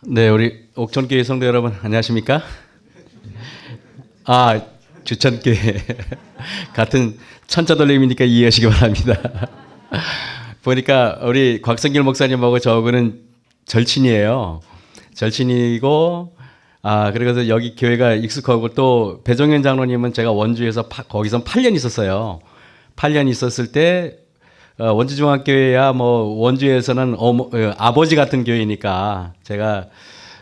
네, 우리 옥천교회 성도 여러분 안녕하십니까? 주천교회 같은 천자돌림이니까 이해하시기 바랍니다. 보니까 우리 곽성길 목사님하고 저하고는 절친이에요. 절친이고 그래서 여기 교회가 익숙하고 또 배종현 장로님은 제가 원주에서 거기서 8년 있었어요. 8년 있었을 때 원주중앙교회야 뭐 원주에서는 아버지 같은 교회니까 제가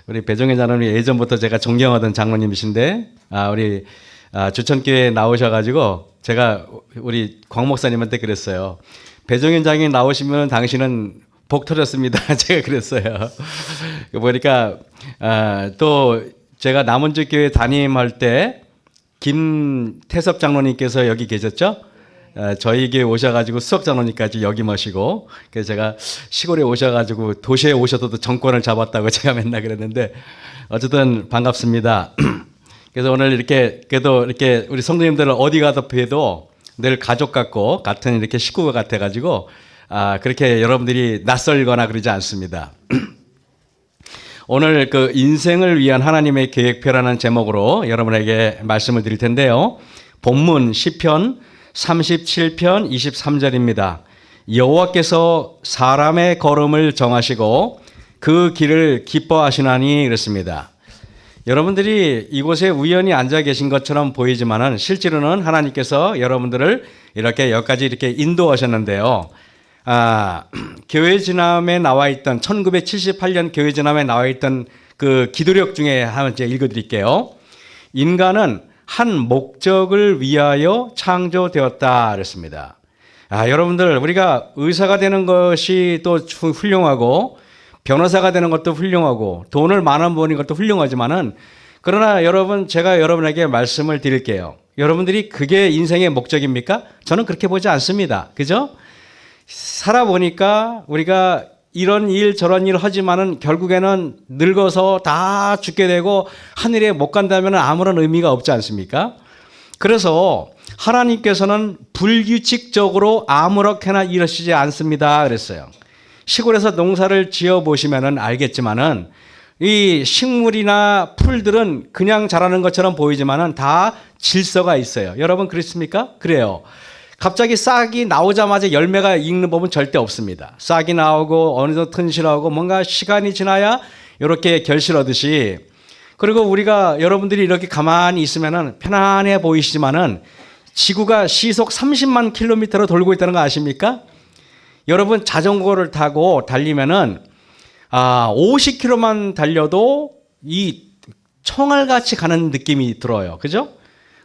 우리 배종현 장로님 예전부터 제가 존경하던 장로님이신데 우리 주천교회에 나오셔가지고 제가 우리 광 목사님한테 그랬어요. 배종현 장로님 나오시면 당신은 복 터졌습니다. 제가 그랬어요. 보니까 또 제가 남원주 교회 담임할 때 김태섭 장로님께서 여기 계셨죠? 저희 교회 오셔가지고 수석 장로님까지 여기 모시고 그래서 제가 시골에 오셔가지고 도시에 오셔도 정권을 잡았다고 제가 맨날 그랬는데 어쨌든 반갑습니다. 그래서 오늘 이렇게 그래도 이렇게 우리 성도님들을 어디 가도 뵈도 늘 가족 같고 같은 이렇게 식구가 같아가지고 그렇게 여러분들이 낯설거나 그러지 않습니다. 오늘 그 인생을 위한 하나님의 계획표라는 제목으로 여러분에게 말씀을 드릴 텐데요. 본문 시편 37편 23절입니다. 여호와께서 사람의 걸음을 정하시고 그 길을 기뻐하시나니 그렇습니다. 여러분들이 이곳에 우연히 앉아 계신 것처럼 보이지만은 실제로는 하나님께서 여러분들을 이렇게 여기까지 이렇게 인도하셨는데요. 교회 진함에 나와 있던 1978년 교회 진함에 나와 있던 그 기도력 중에 한번 제가 읽어드릴게요. 인간은 한 목적을 위하여 창조되었다 그랬습니다. 여러분들 우리가 의사가 되는 것이 또 훌륭하고 변호사가 되는 것도 훌륭하고 돈을 많이 버는 것도 훌륭하지만은 그러나 여러분 제가 여러분에게 말씀을 드릴게요. 여러분들이 그게 인생의 목적입니까? 저는 그렇게 보지 않습니다. 그죠? 살아보니까 우리가 이런 일 저런 일 하지만은 결국에는 늙어서 다 죽게 되고 하늘에 못 간다면 아무런 의미가 없지 않습니까? 그래서 하나님께서는 불규칙적으로 아무렇게나 이러시지 않습니다 그랬어요. 시골에서 농사를 지어 보시면은 알겠지만은 이 식물이나 풀들은 그냥 자라는 것처럼 보이지만은 다 질서가 있어요. 여러분 그렇습니까? 그래요. 갑자기 싹이 나오자마자 열매가 익는 법은 절대 없습니다. 싹이 나오고 어느 정도 튼실하고 뭔가 시간이 지나야 이렇게 결실하듯이 그리고 우리가 여러분들이 이렇게 가만히 있으면은 편안해 보이시지만은 지구가 시속 30만 킬로미터로 돌고 있다는 거 아십니까? 여러분 자전거를 타고 달리면은 50km만 달려도 이 총알같이 가는 느낌이 들어요. 그죠?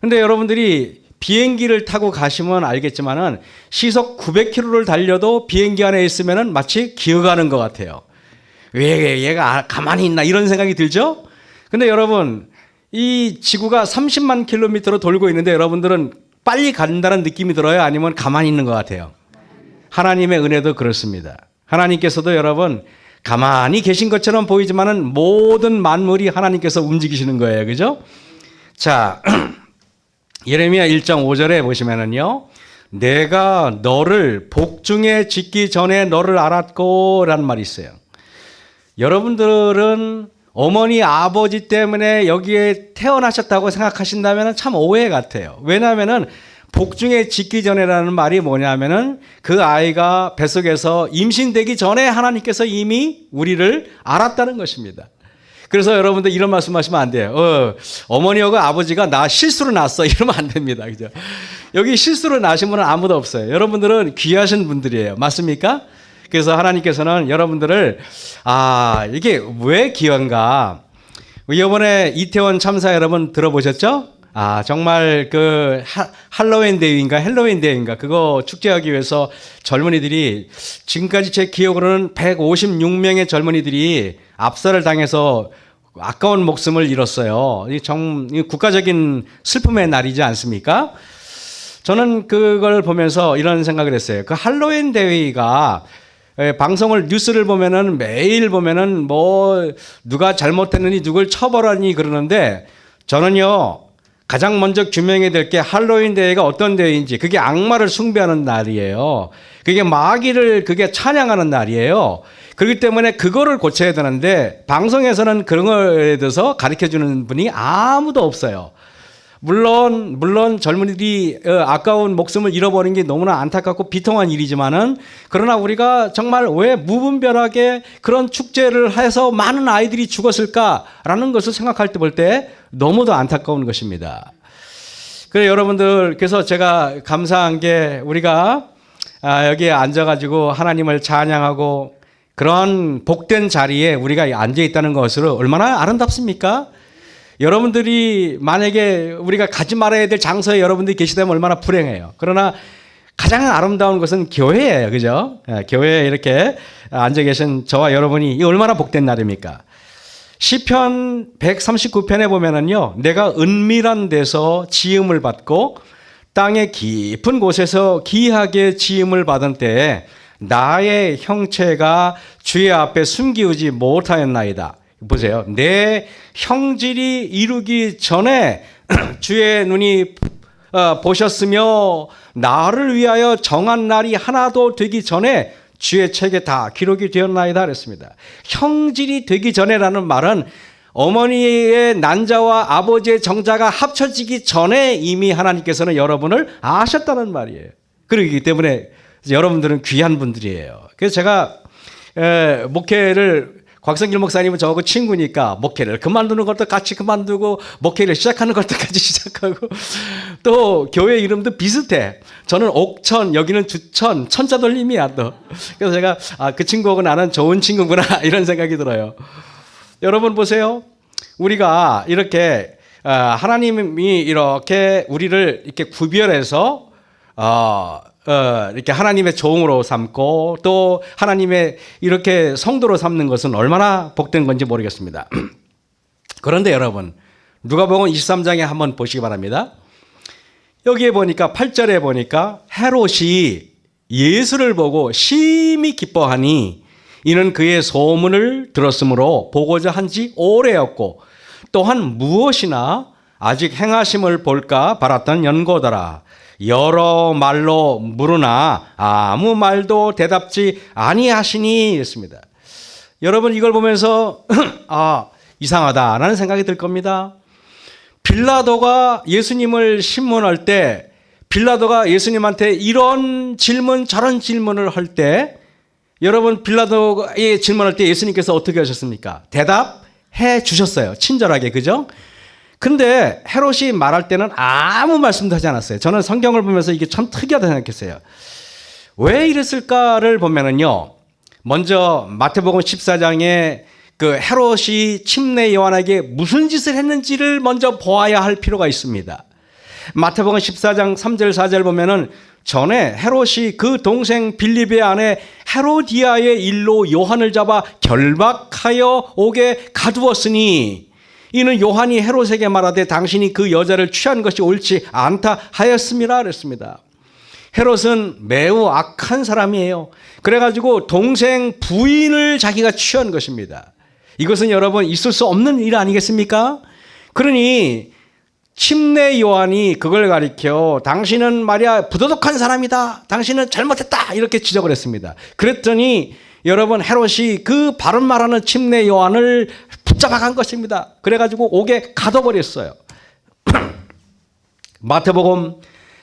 근데 여러분들이 비행기를 타고 가시면 알겠지만은 시속 900km를 달려도 비행기 안에 있으면은 마치 기어가는 것 같아요. 왜 얘가 가만히 있나 이런 생각이 들죠? 근데 여러분 이 지구가 30만 킬로미터로 돌고 있는데 여러분들은 빨리 간다는 느낌이 들어요? 아니면 가만히 있는 것 같아요? 하나님의 은혜도 그렇습니다. 하나님께서도 여러분 가만히 계신 것처럼 보이지만은 모든 만물이 하나님께서 움직이시는 거예요. 그죠? 자, 예레미야 1장 5절에 보시면은요. 내가 너를 복중에 짓기 전에 너를 알았고 라는 말이 있어요. 여러분들은 어머니 아버지 때문에 여기에 태어나셨다고 생각하신다면 참 오해 같아요. 왜냐하면은 복중에 짓기 전에라는 말이 뭐냐면은 그 아이가 뱃속에서 임신되기 전에 하나님께서 이미 우리를 알았다는 것입니다. 그래서 여러분들 이런 말씀하시면 안 돼요. 어머니하고 아버지가 나 실수로 낳았어 이러면 안 됩니다. 그죠? 여기 실수로 낳으신 분은 아무도 없어요. 여러분들은 귀하신 분들이에요. 맞습니까? 그래서 하나님께서는 여러분들을 이게 왜 귀한가? 이번에 이태원 참사 여러분 들어보셨죠? 정말 그 헬로윈 데이인가 그거 축제하기 위해서 젊은이들이 지금까지 제 기억으로는 156명의 젊은이들이 압살을 당해서 아까운 목숨을 잃었어요. 국가적인 슬픔의 날이지 않습니까? 저는 그걸 보면서 이런 생각을 했어요. 그 할로윈 데이가 방송을 뉴스를 보면은 매일 보면은 뭐 누가 잘못했느니 누굴 처벌하니 그러는데 저는요 가장 먼저 규명해야 될 게 할로윈 대회가 어떤 대회인지, 그게 악마를 숭배하는 날이에요. 그게 마귀를 그게 찬양하는 날이에요. 그렇기 때문에 그거를 고쳐야 되는데 방송에서는 그런 거에 대해서 가르쳐 주는 분이 아무도 없어요. 물론 젊은이들이 아까운 목숨을 잃어버린 게 너무나 안타깝고 비통한 일이지만은, 그러나 우리가 정말 왜 무분별하게 그런 축제를 해서 많은 아이들이 죽었을까라는 것을 생각할 때 볼 때 너무도 안타까운 것입니다. 그래 여러분들, 그래서 제가 감사한 게 우리가 여기에 앉아가지고 하나님을 찬양하고 그런 복된 자리에 우리가 앉아 있다는 것으로 얼마나 아름답습니까? 여러분들이 만약에 우리가 가지 말아야 될 장소에 여러분들이 계시다면 얼마나 불행해요. 그러나 가장 아름다운 것은 교회예요. 그죠? 교회에 이렇게 앉아 계신 저와 여러분이 이 얼마나 복된 날입니까? 시편 139편에 보면은요, 내가 은밀한 데서 지음을 받고 땅의 깊은 곳에서 기이하게 지음을 받은 때에 나의 형체가 주의 앞에 숨기우지 못하였나이다. 보세요. 내 형질이 이루기 전에 주의 눈이 보셨으며 나를 위하여 정한 날이 하나도 되기 전에 주의 책에 다 기록이 되었나이다 그랬습니다. 형질이 되기 전에라는 말은 어머니의 난자와 아버지의 정자가 합쳐지기 전에 이미 하나님께서는 여러분을 아셨다는 말이에요. 그렇기 때문에 여러분들은 귀한 분들이에요. 그래서 제가 목회를, 곽성길 목사님은 저하고 친구니까 목회를 그만두는 것도 같이 그만두고 목회를 시작하는 것도 같이 시작하고, 또 교회 이름도 비슷해. 저는 옥천, 여기는 주천, 천자돌림이야 또. 그래서 제가 그 친구하고 나는 좋은 친구구나 이런 생각이 들어요. 여러분 보세요. 우리가 이렇게 하나님이 이렇게 우리를 이렇게 구별해서 이렇게 하나님의 종으로 삼고 또 하나님의 이렇게 성도로 삼는 것은 얼마나 복된 건지 모르겠습니다. 그런데 여러분, 누가복음 23장에 한번 보시기 바랍니다. 여기에 보니까 8절에 보니까 헤롯이 예수를 보고 심히 기뻐하니 이는 그의 소문을 들었으므로 보고자 한지 오래였고 또한 무엇이나 아직 행하심을 볼까 바랐던 연고더라. 여러 말로 물으나 아무 말도 대답지 아니하시니 했습니다. 여러분 이걸 보면서 이상하다라는 생각이 들 겁니다. 빌라도가 예수님을 신문할 때, 빌라도가 예수님한테 이런 질문 저런 질문을 할 때, 여러분 빌라도의 질문할 때 예수님께서 어떻게 하셨습니까? 대답해 주셨어요. 친절하게. 그죠? 근데 헤롯이 말할 때는 아무 말씀도 하지 않았어요. 저는 성경을 보면서 이게 참 특이하다 생각했어요. 왜 이랬을까를 보면은요, 먼저 마태복음 14장에 그 헤롯이 침례 요한에게 무슨 짓을 했는지를 먼저 보아야 할 필요가 있습니다. 마태복음 14장 3절 4절 보면은 전에 헤롯이 그 동생 빌립의 아내 헤로디아의 일로 요한을 잡아 결박하여 옥에 가두었으니 이는 요한이 헤롯에게 말하되 당신이 그 여자를 취한 것이 옳지 않다 하였음이라 그랬습니다. 헤롯은 매우 악한 사람이에요. 그래가지고 동생 부인을 자기가 취한 것입니다. 이것은 여러분 있을 수 없는 일 아니겠습니까? 그러니 침례 요한이 그걸 가리켜 당신은 말이야 부도덕한 사람이다, 당신은 잘못했다 이렇게 지적을 했습니다. 그랬더니 여러분 헤롯이 그 바른 말하는 침례 요한을 붙잡아 간 것입니다. 그래가지고 옥에 가둬버렸어요. 마태복음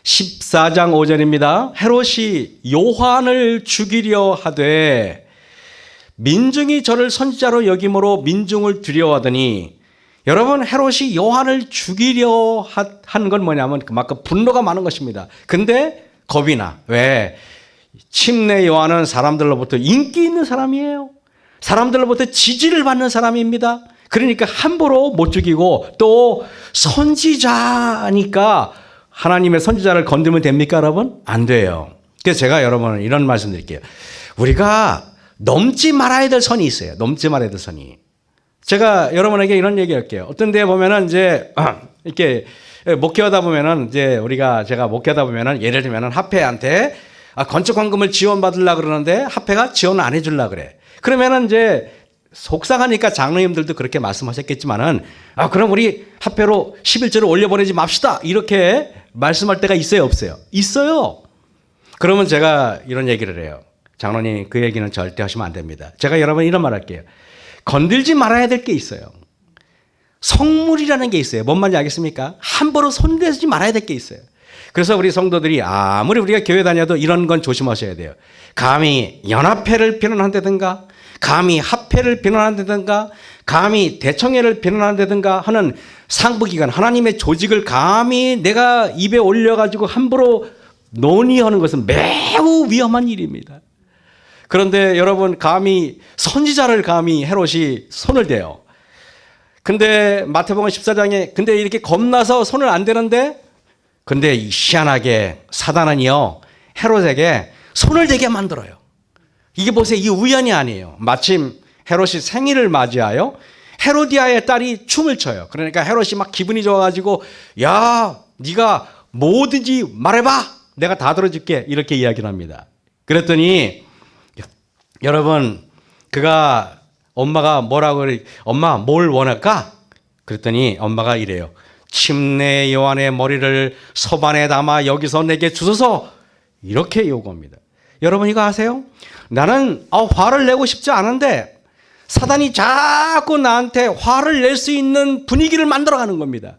14장 5절입니다. 헤롯이 요한을 죽이려 하되 민중이 저를 선지자로 여김으로 민중을 두려워하더니, 여러분 헤롯이 요한을 죽이려 한 건 뭐냐면 그만큼 분노가 많은 것입니다. 근데 겁이 나. 왜? 침례 요한은 사람들로부터 인기 있는 사람이에요. 사람들로부터 지지를 받는 사람입니다. 그러니까 함부로 못 죽이고, 또 선지자니까 하나님의 선지자를 건들면 됩니까 여러분? 안 돼요. 그래서 제가 여러분 이런 말씀 드릴게요. 우리가 넘지 말아야 될 선이 있어요. 넘지 말아야 될 선이. 제가 여러분에게 이런 얘기 할게요. 어떤 데 보면은 이제 이렇게 목회하다 보면은 제가 목회하다 보면은 예를 들면은 합회한테 건축 헌금을 지원받으려고 그러는데 합회가 지원을 안 해주려고 그래. 그러면은 이제 속상하니까 장로님들도 그렇게 말씀하셨겠지만은 그럼 우리 합회로 11조를 올려보내지 맙시다 이렇게 말씀할 때가 있어요 없어요? 있어요. 그러면 제가 이런 얘기를 해요. 장로님 그 얘기는 절대 하시면 안 됩니다. 제가 여러분 이런 말 할게요. 건들지 말아야 될 게 있어요. 성물이라는 게 있어요. 뭔 말인지 알겠습니까? 함부로 손대지 말아야 될 게 있어요. 그래서 우리 성도들이 아무리 우리가 교회 다녀도 이런 건 조심하셔야 돼요. 감히 연합회를 비난한다든가 감히 합회를 비난한다든가 감히 대청회를 비난한다든가 하는 상부기관 하나님의 조직을 감히 내가 입에 올려가지고 함부로 논의하는 것은 매우 위험한 일입니다. 그런데 여러분 감히 선지자를 감히 헤롯이 손을 대요. 근데 마태복음 14장에 근데 이렇게 겁나서 손을 안 대는데 근데 희한하게 사단은요 헤롯에게 손을 대게 만들어요. 이게 보세요. 이게 우연이 아니에요. 마침 헤롯이 생일을 맞이하여 헤로디아의 딸이 춤을 춰요. 그러니까 헤롯이 막 기분이 좋아가지고 야 네가 뭐든지 말해봐. 내가 다 들어줄게. 이렇게 이야기를 합니다. 그랬더니 여러분 그가 엄마가 뭐라고 그래? 엄마 뭘 원할까? 그랬더니 엄마가 이래요. 침례 요한의 머리를 소반에 담아 여기서 내게 주소서. 이렇게 요구합니다. 여러분 이거 아세요? 나는 화를 내고 싶지 않은데 사단이 자꾸 나한테 화를 낼 수 있는 분위기를 만들어가는 겁니다.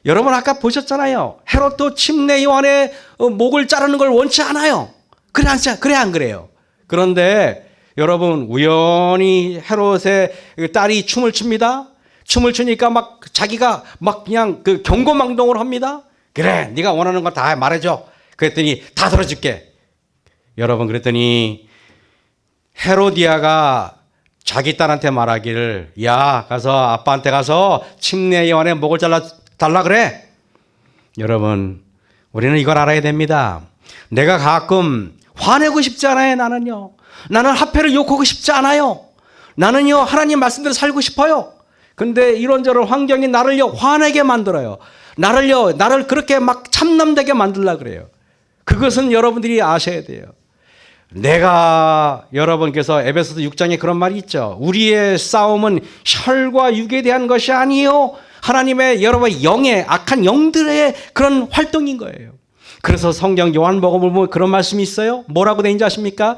여러분 아까 보셨잖아요. 헤롯도 침례 요한의 목을 자르는 걸 원치 않아요. 그래 안 그래요? 그런데 여러분 우연히 헤롯의 딸이 춤을 춥니다. 춤을 추니까 막 자기가 막 그냥 그 경고망동을 합니다. 그래 네가 원하는 거 다 말해줘. 그랬더니 다 들어줄게. 여러분 그랬더니 헤로디아가 자기 딸한테 말하기를 야 가서 아빠한테 가서 침례 요한의 목을 잘라달라 그래. 여러분 우리는 이걸 알아야 됩니다. 내가 가끔 화내고 싶지 않아요. 나는 합회를 욕하고 싶지 않아요. 나는요 하나님 말씀대로 살고 싶어요. 근데 이런저런 환경이 나를요 화내게 만들어요. 나를 그렇게 막 참남되게 만들려고 그래요. 그것은 여러분들이 아셔야 돼요. 내가 여러분께서 에베소서 6장에 그런 말이 있죠. 우리의 싸움은 혈과 육에 대한 것이 아니요 하나님의 여러분 영의 악한 영들의 그런 활동인 거예요. 그래서 성경 요한복음을 보면 그런 말씀이 있어요. 뭐라고 돼 있는지 아십니까?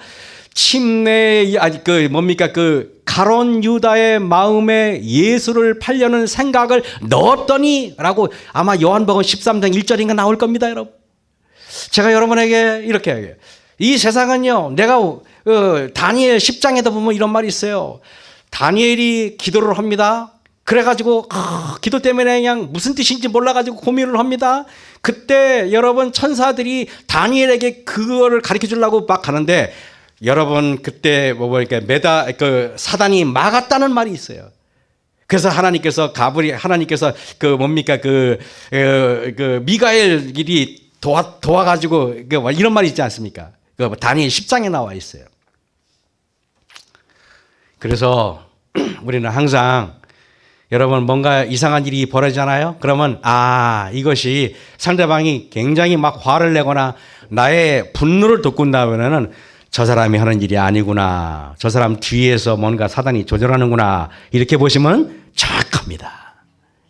가론 유다의 마음에 예수를 팔려는 생각을 넣었더니 라고 아마 요한복음 13장 1절인가 나올 겁니다, 여러분. 제가 여러분에게 이렇게 얘기해요. 이 세상은요, 내가 다니엘 10장에도 보면 이런 말이 있어요. 다니엘이 기도를 합니다. 그래가지고 기도 때문에 그냥 무슨 뜻인지 몰라가지고 고민을 합니다. 그때 여러분 천사들이 다니엘에게 그거를 가르쳐 주려고 막 가는데 여러분 그때 사단이 막았다는 말이 있어요. 그래서 하나님께서 미가엘이 도와가지고 이런 말이 있지 않습니까? 다니엘 10장에 나와 있어요. 그래서 우리는 항상 여러분 뭔가 이상한 일이 벌어지잖아요. 그러면 이것이 상대방이 굉장히 막 화를 내거나 나의 분노를 돋군다면은 저 사람이 하는 일이 아니구나. 저 사람 뒤에서 뭔가 사단이 조절하는구나. 이렇게 보시면 정확합니다.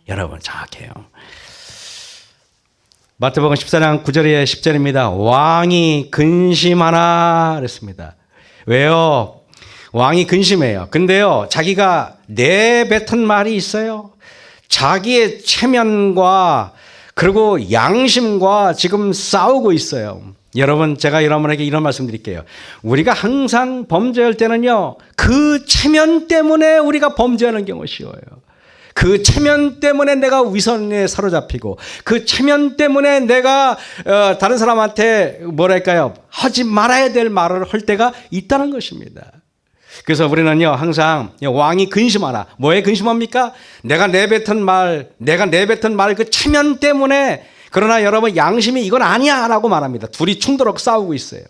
여러분 정확해요. 마태복음 14장 9절에 10절입니다. 왕이 근심하나 그랬습니다. 왜요? 왕이 근심해요. 근데요, 자기가 내뱉은 말이 있어요. 자기의 체면과 그리고 양심과 지금 싸우고 있어요. 여러분, 제가 여러분에게 이런 말씀 드릴게요. 우리가 항상 범죄할 때는요, 그 체면 때문에 우리가 범죄하는 경우가 쉬워요. 그 체면 때문에 내가 위선에 사로잡히고 그 체면 때문에 내가 다른 사람한테 하지 말아야 될 말을 할 때가 있다는 것입니다. 그래서 우리는요 항상 왕이 근심하나. 뭐에 근심합니까? 내가 내뱉은 말 그 체면 때문에. 그러나 여러분 양심이 이건 아니야 라고 말합니다. 둘이 충돌하고 싸우고 있어요.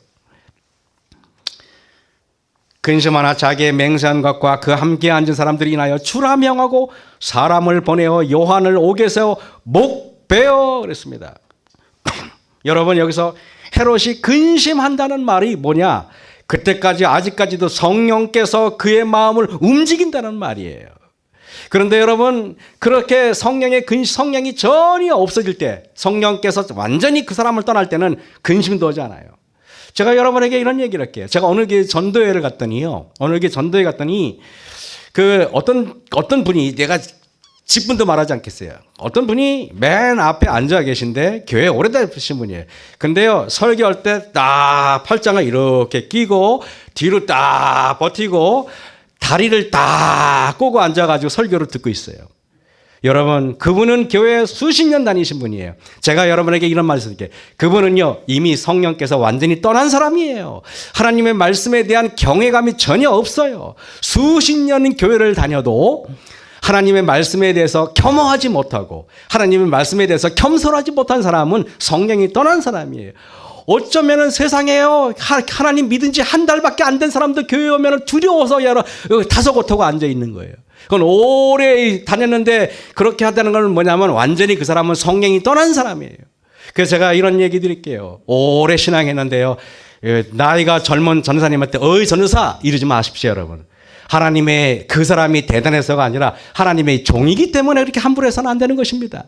근심하나 자기의 맹세한 것과 그 함께 앉은 사람들이 인하여 주라 명하고 사람을 보내어 요한을 옥에 세워 목베어 그랬습니다. 여러분 여기서 헤롯이 근심한다는 말이 뭐냐? 그때까지 아직까지도 성령께서 그의 마음을 움직인다는 말이에요. 그런데 여러분, 그렇게 성령이 전혀 없어질 때, 성령께서 완전히 그 사람을 떠날 때는 근심도 오지 않아요. 제가 여러분에게 이런 얘기를 할게요. 제가 어느 교회 전도회를 갔더니요. 어느 교회 전도회 갔더니 어떤 분이, 내가 직분도 말하지 않겠어요. 어떤 분이 맨 앞에 앉아 계신데 교회 오래되신 분이에요. 근데요, 설교할 때 딱 팔짱을 이렇게 끼고 뒤로 딱 버티고 다리를 딱 꼬고 앉아가지고 설교를 듣고 있어요. 여러분, 그분은 교회에 수십 년 다니신 분이에요. 제가 여러분에게 이런 말씀 드릴게요. 그분은요, 이미 성령께서 완전히 떠난 사람이에요. 하나님의 말씀에 대한 경외감이 전혀 없어요. 수십 년 교회를 다녀도 하나님의 말씀에 대해서 겸허하지 못하고 하나님의 말씀에 대해서 겸손하지 못한 사람은 성령이 떠난 사람이에요. 어쩌면은 세상에요, 하나님 믿은 지 한 달밖에 안 된 사람도 교회 오면 두려워서 다소곳하고 앉아 있는 거예요. 그건 오래 다녔는데 그렇게 하다는 건 뭐냐면 완전히 그 사람은 성령이 떠난 사람이에요. 그래서 제가 이런 얘기 드릴게요. 오래 신앙했는데요, 나이가 젊은 전도사님한테 어이 전도사 이러지 마십시오, 여러분. 하나님의 그 사람이 대단해서가 아니라 하나님의 종이기 때문에 그렇게 함부로 해서는 안 되는 것입니다.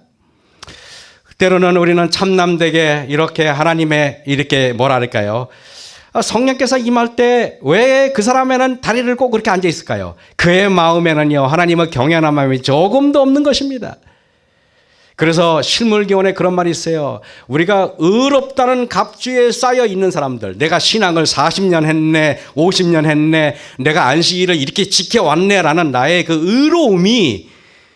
때로는 우리는 참남되게 이렇게 하나님의 이렇게 뭐랄까요, 성령께서 임할 때 왜 그 사람에는 다리를 꼭 그렇게 앉아 있을까요? 그의 마음에는요, 하나님을 경외하는 마음이 조금도 없는 것입니다. 그래서 실물교훈에 그런 말이 있어요. 우리가 의롭다는 갑주에 쌓여 있는 사람들, 내가 신앙을 40년 했네, 50년 했네, 내가 안식일을 이렇게 지켜왔네 라는 나의 그 의로움이,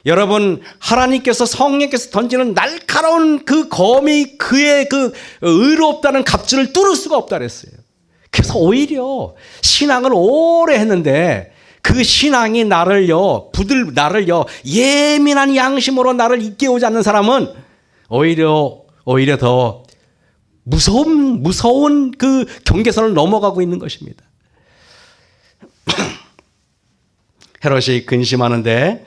여러분, 하나님께서 성령께서 던지는 날카로운 그 검이 그의 그 의롭다는 갑주를 뚫을 수가 없다 그랬어요. 그래서 오히려 신앙을 오래 했는데 그 신앙이 나를요, 예민한 양심으로 나를 이끌어오지 않는 사람은 오히려 더 무서운 그 경계선을 넘어가고 있는 것입니다. 헤롯이 근심하는데,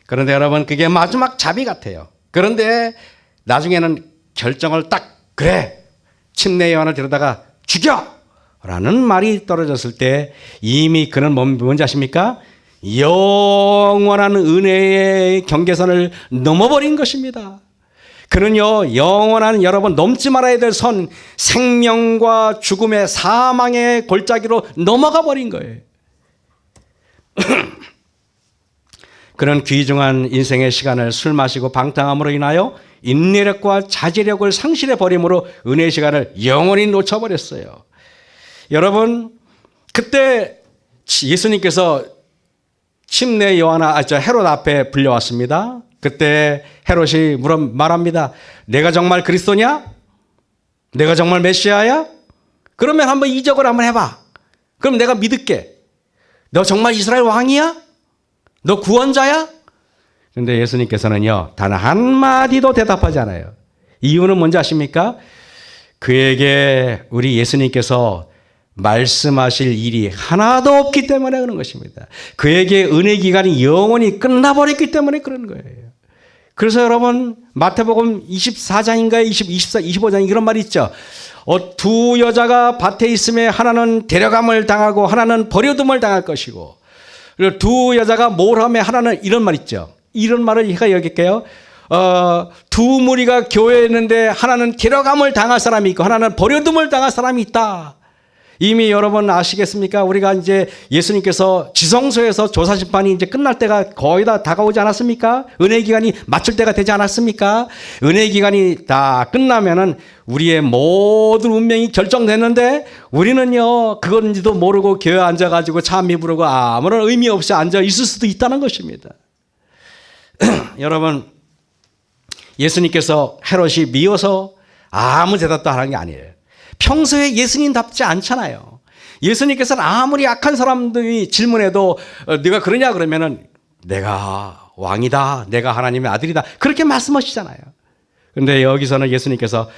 그런데 여러분, 그게 마지막 자비 같아요. 그런데 나중에는 결정을 그래, 침례 요한을 데려다가 죽여! 라는 말이 떨어졌을 때 이미 그는 뭔지 아십니까? 영원한 은혜의 경계선을 넘어버린 것입니다. 그는요, 영원한, 여러분, 넘지 말아야 될 선, 생명과 죽음의 사망의 골짜기로 넘어가 버린 거예요. 그는 귀중한 인생의 시간을 술 마시고 방탕함으로 인하여 인내력과 자제력을 상실해 버림으로 은혜의 시간을 영원히 놓쳐버렸어요. 여러분, 그때 예수님께서 침례 헤롯 앞에 불려왔습니다. 그때 헤롯이 말합니다. 내가 정말 그리스도냐? 내가 정말 메시아야? 그러면 한번 이적을 한번 해봐. 그럼 내가 믿을게. 너 정말 이스라엘 왕이야? 너 구원자야? 그런데 예수님께서는요, 단 한마디도 대답하지 않아요. 이유는 뭔지 아십니까? 그에게 우리 예수님께서 말씀하실 일이 하나도 없기 때문에 그런 것입니다. 그에게 은혜 기간이 영원히 끝나버렸기 때문에 그런 거예요. 그래서 여러분, 마태복음 24장인가요? 25장 이런 말이 있죠. 두 여자가 밭에 있음에 하나는 데려감을 당하고 하나는 버려둠을 당할 것이고, 그리고 두 여자가 뭘 하면 하나는 이런 말 있죠. 이런 말을 제가 여길게요. 두 무리가 교회에 있는데 하나는 데려감을 당할 사람이 있고 하나는 버려둠을 당할 사람이 있다. 이미 여러분 아시겠습니까? 우리가 이제 예수님께서 지성소에서 조사심판이 이제 끝날 때가 거의 다 다가오지 않았습니까? 은혜 기간이 맞출 때가 되지 않았습니까? 은혜 기간이 다 끝나면은 우리의 모든 운명이 결정됐는데 우리는요, 그건지도 모르고 교회에 앉아가지고 찬미 부르고 아무런 의미 없이 앉아 있을 수도 있다는 것입니다. 여러분, 예수님께서 헤롯이 미워서 아무 대답도 하는 게 아니에요. 평소에 예수님답지 않잖아요. 예수님께서는 아무리 악한 사람들이 질문해도 네가 그러냐 그러면은 내가 왕이다, 내가 하나님의 아들이다, 그렇게 말씀하시잖아요. 그런데 여기서는 예수님께서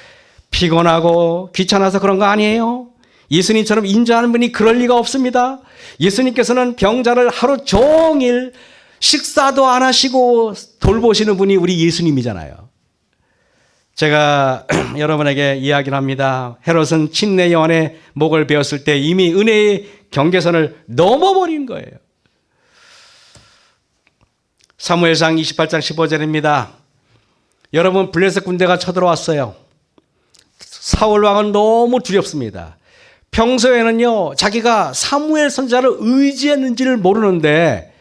피곤하고 귀찮아서 그런 거 아니에요. 예수님처럼 인자하는 분이 그럴 리가 없습니다. 예수님께서는 병자를 하루 종일 식사도 안 하시고 돌보시는 분이 우리 예수님이잖아요. 제가 여러분에게 이야기를 합니다. 헤롯은 침례 요한의 목을 베었을 때 이미 은혜의 경계선을 넘어버린 거예요. 사무엘상 28장 15절입니다. 여러분, 블레셋 군대가 쳐들어왔어요. 사울 왕은 너무 두렵습니다. 평소에는요, 자기가 사무엘 선지자를 의지했는지를 모르는데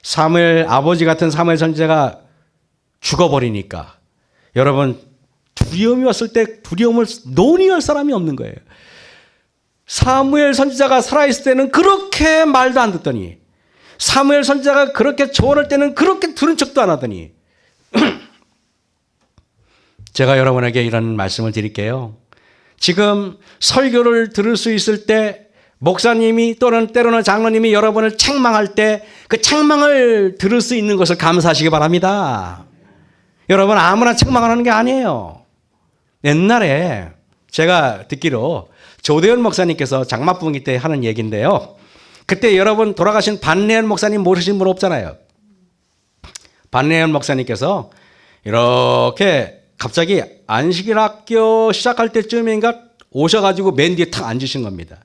사무엘 아버지 같은 사무엘 선지자가 죽어버리니까 여러분, 두려움이 왔을 때 두려움을 논의할 사람이 없는 거예요. 사무엘 선지자가 살아있을 때는 그렇게 말도 안 듣더니, 사무엘 선지자가 그렇게 조언할 때는 그렇게 들은 척도 안 하더니 제가 여러분에게 이런 말씀을 드릴게요. 지금 설교를 들을 수 있을 때 목사님이 또는 때로는 장로님이 여러분을 책망할 때 그 책망을 들을 수 있는 것을 감사하시기 바랍니다. 여러분, 아무나 책망을 하는 게 아니에요. 옛날에 제가 듣기로 조대현 목사님께서 장막부흥회 때 하는 얘기인데요. 그때 여러분 돌아가신 반내현 목사님 모르신 분 없잖아요. 반내현 목사님께서 이렇게 갑자기 안식일 학교 시작할 때쯤인가 오셔가지고 맨 뒤에 탁 앉으신 겁니다.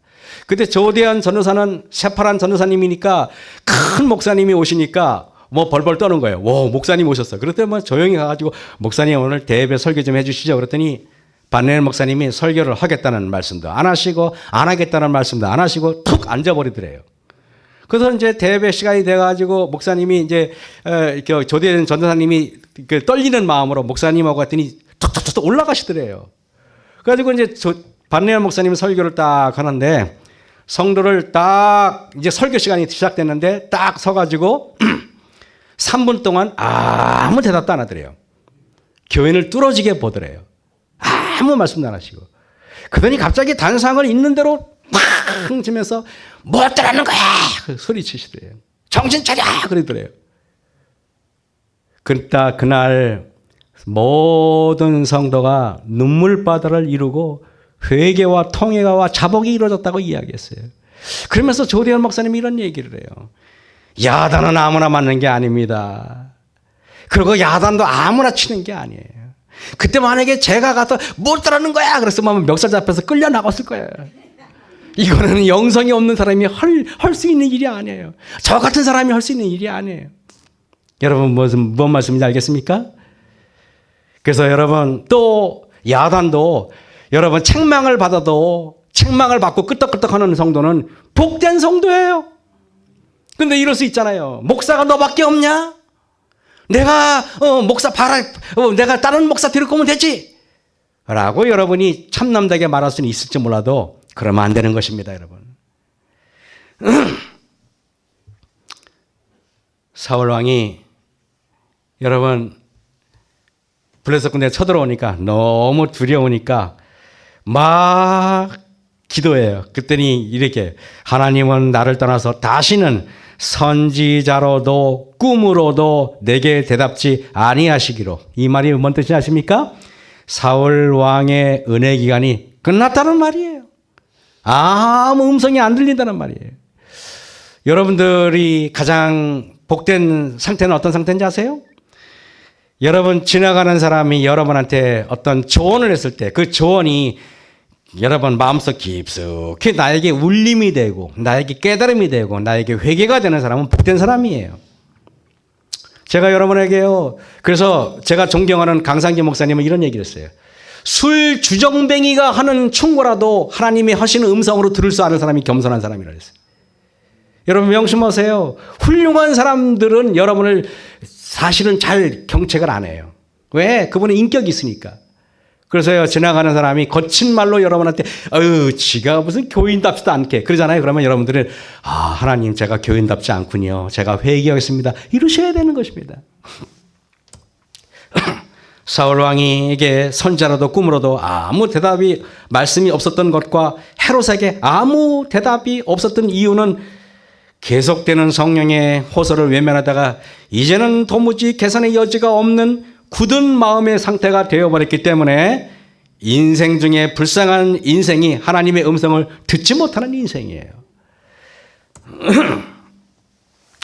그때 조대현 전도사는 새파란 전도사님이니까 큰 목사님이 오시니까 뭐 벌벌 떠는 거예요. 와, 목사님 오셨어. 그랬더니 뭐 조용히 가가지고 목사님 오늘 대예배 설교 좀 해주시죠. 그랬더니 반내현 목사님이 설교를 하겠다는 말씀도 안 하시고 안 하겠다는 말씀도 안 하시고 툭 앉아버리더래요. 그래서 이제 대예배 시간이 돼가지고 목사님이 이제 조대현 전도사님이 떨리는 마음으로 목사님하고 갔더니 툭툭툭 올라가시더래요. 그래가지고 이제 반내현 목사님이 설교를 딱 하는데 성도를 딱 이제 설교 시간이 시작됐는데 딱 서가지고 3분 동안 아무 대답도 안 하더래요. 교인을 뚫어지게 보더래요. 아무 말씀도 안 하시고. 그러더니 갑자기 단상을 있는 대로 막 치면서 뭐 어쩌라는 거야 소리치시더래요. 정신 차려 그러더래요. 그날 모든 성도가 눈물바다를 이루고 회개와 통회와 자복이 이루어졌다고 이야기했어요. 그러면서 조대현 목사님이 이런 얘기를 해요. 야단은 아무나 맞는 게 아닙니다. 그리고 야단도 아무나 치는 게 아니에요. 그때 만약에 제가 가서 뭘 따르는 거야 그랬으면 멱살 잡혀서 끌려 나갔을 거예요. 이거는 영성이 없는 사람이 할 수 있는 일이 아니에요. 저 같은 사람이 할 수 있는 일이 아니에요. 여러분 무슨 말씀인지 알겠습니까? 그래서 여러분 또 야단도 여러분 책망을 받아도 책망을 받고 끄떡끄떡하는 성도는 복된 성도예요. 근데 이럴 수 있잖아요. 목사가 너밖에 없냐? 내가 목사 내가 다른 목사 데리고 오면 되지 라고 여러분이 참남되게 말할 수는 있을지 몰라도 그러면 안 되는 것입니다. 여러분. 사울왕이 여러분 블레셋 군대에 쳐들어오니까 너무 두려우니까 막 기도해요. 그랬더니 이렇게 하나님은 나를 떠나서 다시는 선지자로도 꿈으로도 내게 대답지 아니하시기로. 이 말이 뭔 뜻인지 아십니까? 사울 왕의 은혜 기간이 끝났다는 말이에요. 아무 음성이 안 들린다는 말이에요. 여러분들이 가장 복된 상태는 어떤 상태인지 아세요? 여러분 지나가는 사람이 여러분한테 어떤 조언을 했을 때 그 조언이 여러분 마음속 깊숙이 나에게 울림이 되고 나에게 깨달음이 되고 나에게 회개가 되는 사람은 복된 사람이에요. 제가 여러분에게요. 그래서 제가 존경하는 강상기 목사님은 이런 얘기를 했어요. 술 주정뱅이가 하는 충고라도 하나님이 하시는 음성으로 들을 수 아는 사람이 겸손한 사람이라고 했어요. 여러분 명심하세요. 훌륭한 사람들은 여러분을 사실은 잘 경책을 안 해요. 왜? 그분은 인격이 있으니까. 그래서요, 지나가는 사람이 거친 말로 여러분한테, 지가 무슨 교인답지도 않게, 그러잖아요. 그러면 여러분들은, 하나님, 제가 교인답지 않군요. 제가 회개하겠습니다. 이러셔야 되는 것입니다. 사울왕에게 선자로도 꿈으로도 아무 대답이, 말씀이 없었던 것과 헤롯에게 아무 대답이 없었던 이유는 계속되는 성령의 호소를 외면하다가 이제는 도무지 개선의 여지가 없는 굳은 마음의 상태가 되어버렸기 때문에 인생 중에 불쌍한 인생이 하나님의 음성을 듣지 못하는 인생이에요.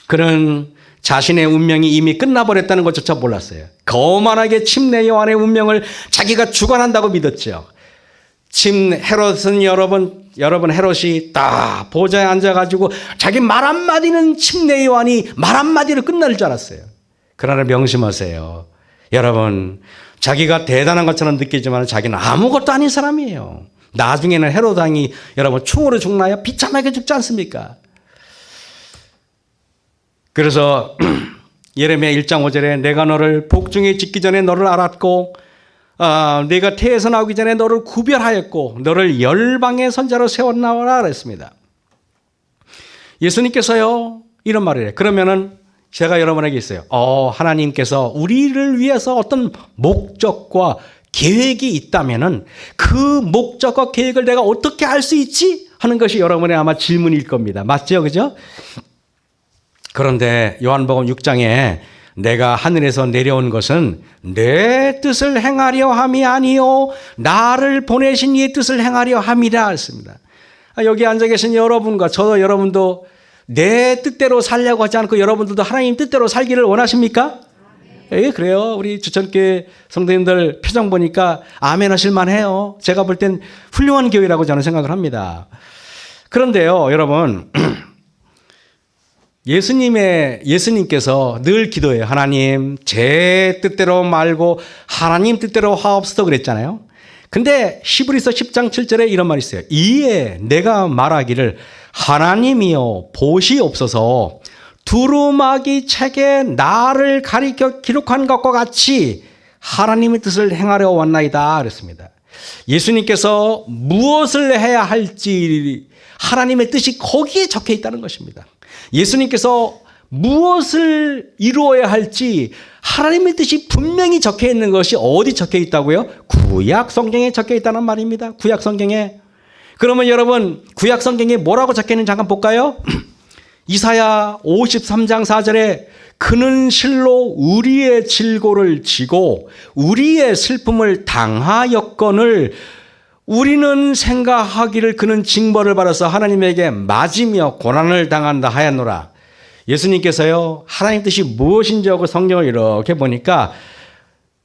그는 자신의 운명이 이미 끝나버렸다는 것조차 몰랐어요. 거만하게 침례 요한의 운명을 자기가 주관한다고 믿었죠. 헤롯은 여러분 헤롯이 딱 보좌에 앉아가지고 자기 말 한마디는 침례 요한이 말 한마디로 끝날 줄 알았어요. 그러나 명심하세요. 여러분, 자기가 대단한 것처럼 느끼지만 자기는 아무것도 아닌 사람이에요. 나중에는 헤롯 왕이 여러분 충으로 죽나요? 비참하게 죽지 않습니까? 그래서 예레미야 1장 5절에 내가 너를 복중에 짓기 전에 너를 알았고 내가 태에서 나오기 전에 너를 구별하였고 너를 열방의 선자로 세웠나오라 그랬습니다. 예수님께서요 이런 말을 해요. 그러면은 제가 여러분에게 있어요. 하나님께서 우리를 위해서 어떤 목적과 계획이 있다면은 그 목적과 계획을 내가 어떻게 알 수 있지? 하는 것이 여러분의 아마 질문일 겁니다. 맞죠? 그죠? 그런데 요한복음 6장에 내가 하늘에서 내려온 것은 내 뜻을 행하려 함이 아니요 나를 보내신 이의 뜻을 행하려 함이라 했습니다. 여기 앉아 계신 여러분과 저도 여러분도 내 뜻대로 살려고 하지 않고 여러분들도 하나님 뜻대로 살기를 원하십니까? 예, 그래요. 우리 주천교회 성도님들 표정 보니까 아멘 하실 만해요. 제가 볼 땐 훌륭한 교회라고 저는 생각을 합니다. 그런데요, 여러분, 예수님께서 늘 기도해요. 하나님, 제 뜻대로 말고 하나님 뜻대로 하옵소서 그랬잖아요. 근데 히브리서 10장 7절에 이런 말이 있어요. 이에 내가 말하기를 하나님이여 보시옵소서 두루마기 책에 나를 가리켜 기록한 것과 같이 하나님의 뜻을 행하려 왔나이다 그랬습니다. 예수님께서 무엇을 해야 할지 하나님의 뜻이 거기에 적혀 있다는 것입니다. 예수님께서 무엇을 이루어야 할지 하나님의 뜻이 분명히 적혀 있는 것이 어디 적혀 있다고요? 구약 성경에 적혀 있다는 말입니다. 구약 성경에. 그러면 여러분 구약 성경에 뭐라고 적혀 있는지 잠깐 볼까요? 이사야 53장 4절에 그는 실로 우리의 질고를 지고 우리의 슬픔을 당하였거늘 우리는 생각하기를 그는 징벌을 받아서 하나님에게 맞으며 고난을 당한다 하였노라. 예수님께서요 하나님 뜻이 무엇인지 하고 성경을 이렇게 보니까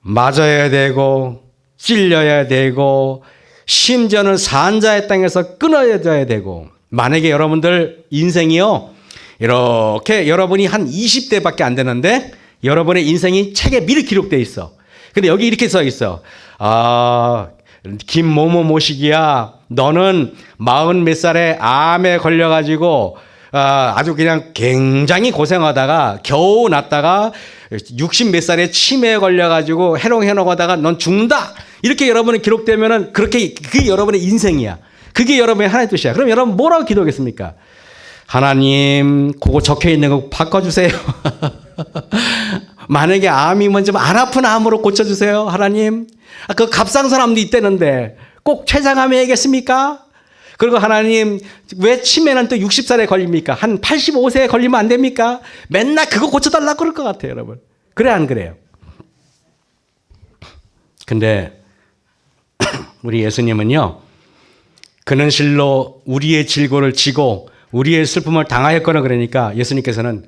맞아야 되고 찔려야 되고 심지어는 산자의 땅에서 끊어져야 되고 만약에 여러분들 인생이요 이렇게 여러분이 한 20대밖에 안 되는데 여러분의 인생이 책에 미리 기록되어 있어. 근데 여기 이렇게 써 있어. 김모모 모시기야 너는 40몇 살에 암에 걸려가지고 아주 그냥 굉장히 고생하다가 겨우 낫다가 60몇 살에 치매에 걸려가지고 해롱해롱하다가 넌 죽는다. 이렇게 여러분이 기록되면은 그게 여러분의 인생이야. 그게 여러분의 하나의 뜻이야. 그럼 여러분 뭐라고 기도하겠습니까? 하나님, 그거 적혀 있는 거 바꿔주세요. 만약에 암이면 좀 안 아픈 암으로 고쳐주세요. 하나님. 그 값싼 사람도 있다는데 꼭 췌장암이겠습니까? 그리고 하나님, 왜 치매는 또 60살에 걸립니까? 한 85세에 걸리면 안 됩니까? 맨날 그거 고쳐달라고 그럴 것 같아요, 여러분. 그래, 안 그래요? 근데 우리 예수님은요, 그는 실로 우리의 질고를 지고 우리의 슬픔을 당하였거나 그러니까 예수님께서는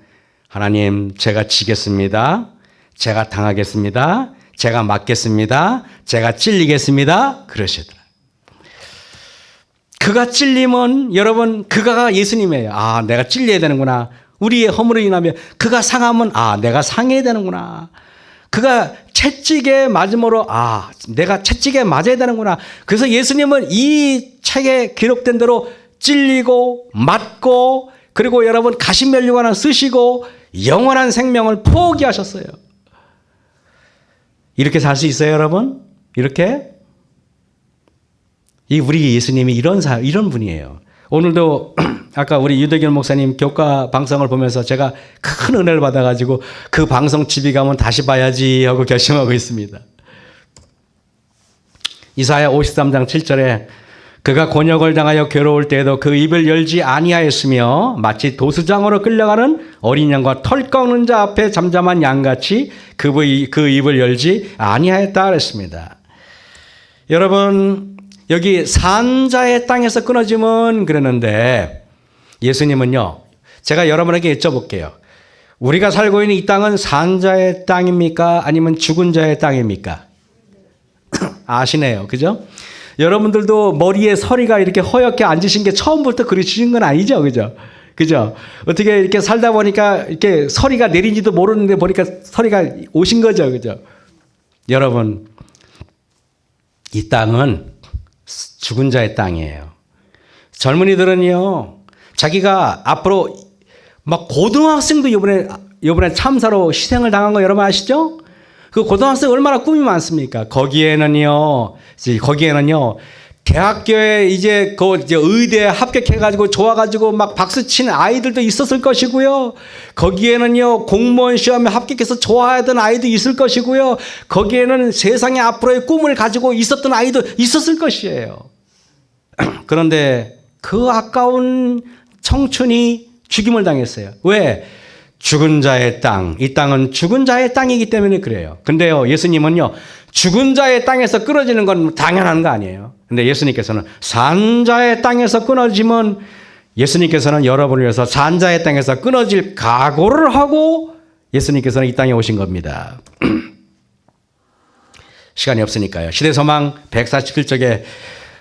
하나님, 제가 지겠습니다. 제가 당하겠습니다. 제가 맞겠습니다. 제가 찔리겠습니다. 그러시더라. 그가 찔리면 여러분 그가 예수님이에요. 내가 찔려야 되는구나. 우리의 허물로 인하면 그가 상하면 내가 상해야 되는구나. 그가 채찍에 맞음으로 내가 채찍에 맞아야 되는구나. 그래서 예수님은 이 책에 기록된 대로 찔리고 맞고 그리고 여러분 가시면류관을 쓰시고 영원한 생명을 포기하셨어요. 이렇게 살 수 있어요, 여러분? 이렇게? 우리 예수님이 이런 분이에요. 오늘도 아까 우리 유대길 목사님 교과 방송을 보면서 제가 큰 은혜를 받아가지고 그 방송 집에 가면 다시 봐야지 하고 결심하고 있습니다. 이사야 53장 7절에 그가 곤욕을 당하여 괴로울 때에도 그 입을 열지 아니하였으며 마치 도수장으로 끌려가는 어린 양과 털 꺾는 자 앞에 잠잠한 양같이 그 입을 열지 아니하였다 그랬습니다. 여러분 여기 산자의 땅에서 끊어지면 그러는데 예수님은요 제가 여러분에게 여쭤볼게요. 우리가 살고 있는 이 땅은 산 자의 땅입니까? 아니면 죽은 자의 땅입니까? 아시네요. 그죠? 여러분들도 머리에 서리가 이렇게 허옇게 앉으신 게 처음부터 그러신 건 아니죠. 그죠? 그죠? 어떻게 이렇게 살다 보니까 이렇게 서리가 내린지도 모르는데 보니까 서리가 오신 거죠. 그죠? 여러분, 이 땅은 죽은 자의 땅이에요. 젊은이들은요, 자기가 앞으로 막 고등학생도 이번에 참사로 희생을 당한 거 여러분 아시죠? 그 고등학생 얼마나 꿈이 많습니까? 거기에는요, 대학교에 이제 의대에 합격해가지고 좋아가지고 막 박수 치는 아이들도 있었을 것이고요. 거기에는요, 공무원 시험에 합격해서 좋아하던 아이도 있을 것이고요. 거기에는 세상에 앞으로의 꿈을 가지고 있었던 아이도 있었을 것이에요. 그런데 그 아까운 청춘이 죽임을 당했어요. 왜? 죽은 자의 땅. 이 땅은 죽은 자의 땅이기 때문에 그래요. 근데요, 예수님은요, 죽은 자의 땅에서 끊어지는 건 당연한 거 아니에요. 근데 예수님께서는 산 자의 땅에서 끊어지면 예수님께서는 여러분을 위해서 산 자의 땅에서 끊어질 각오를 하고 예수님께서는 이 땅에 오신 겁니다. 시간이 없으니까요. 시대소망 147쪽에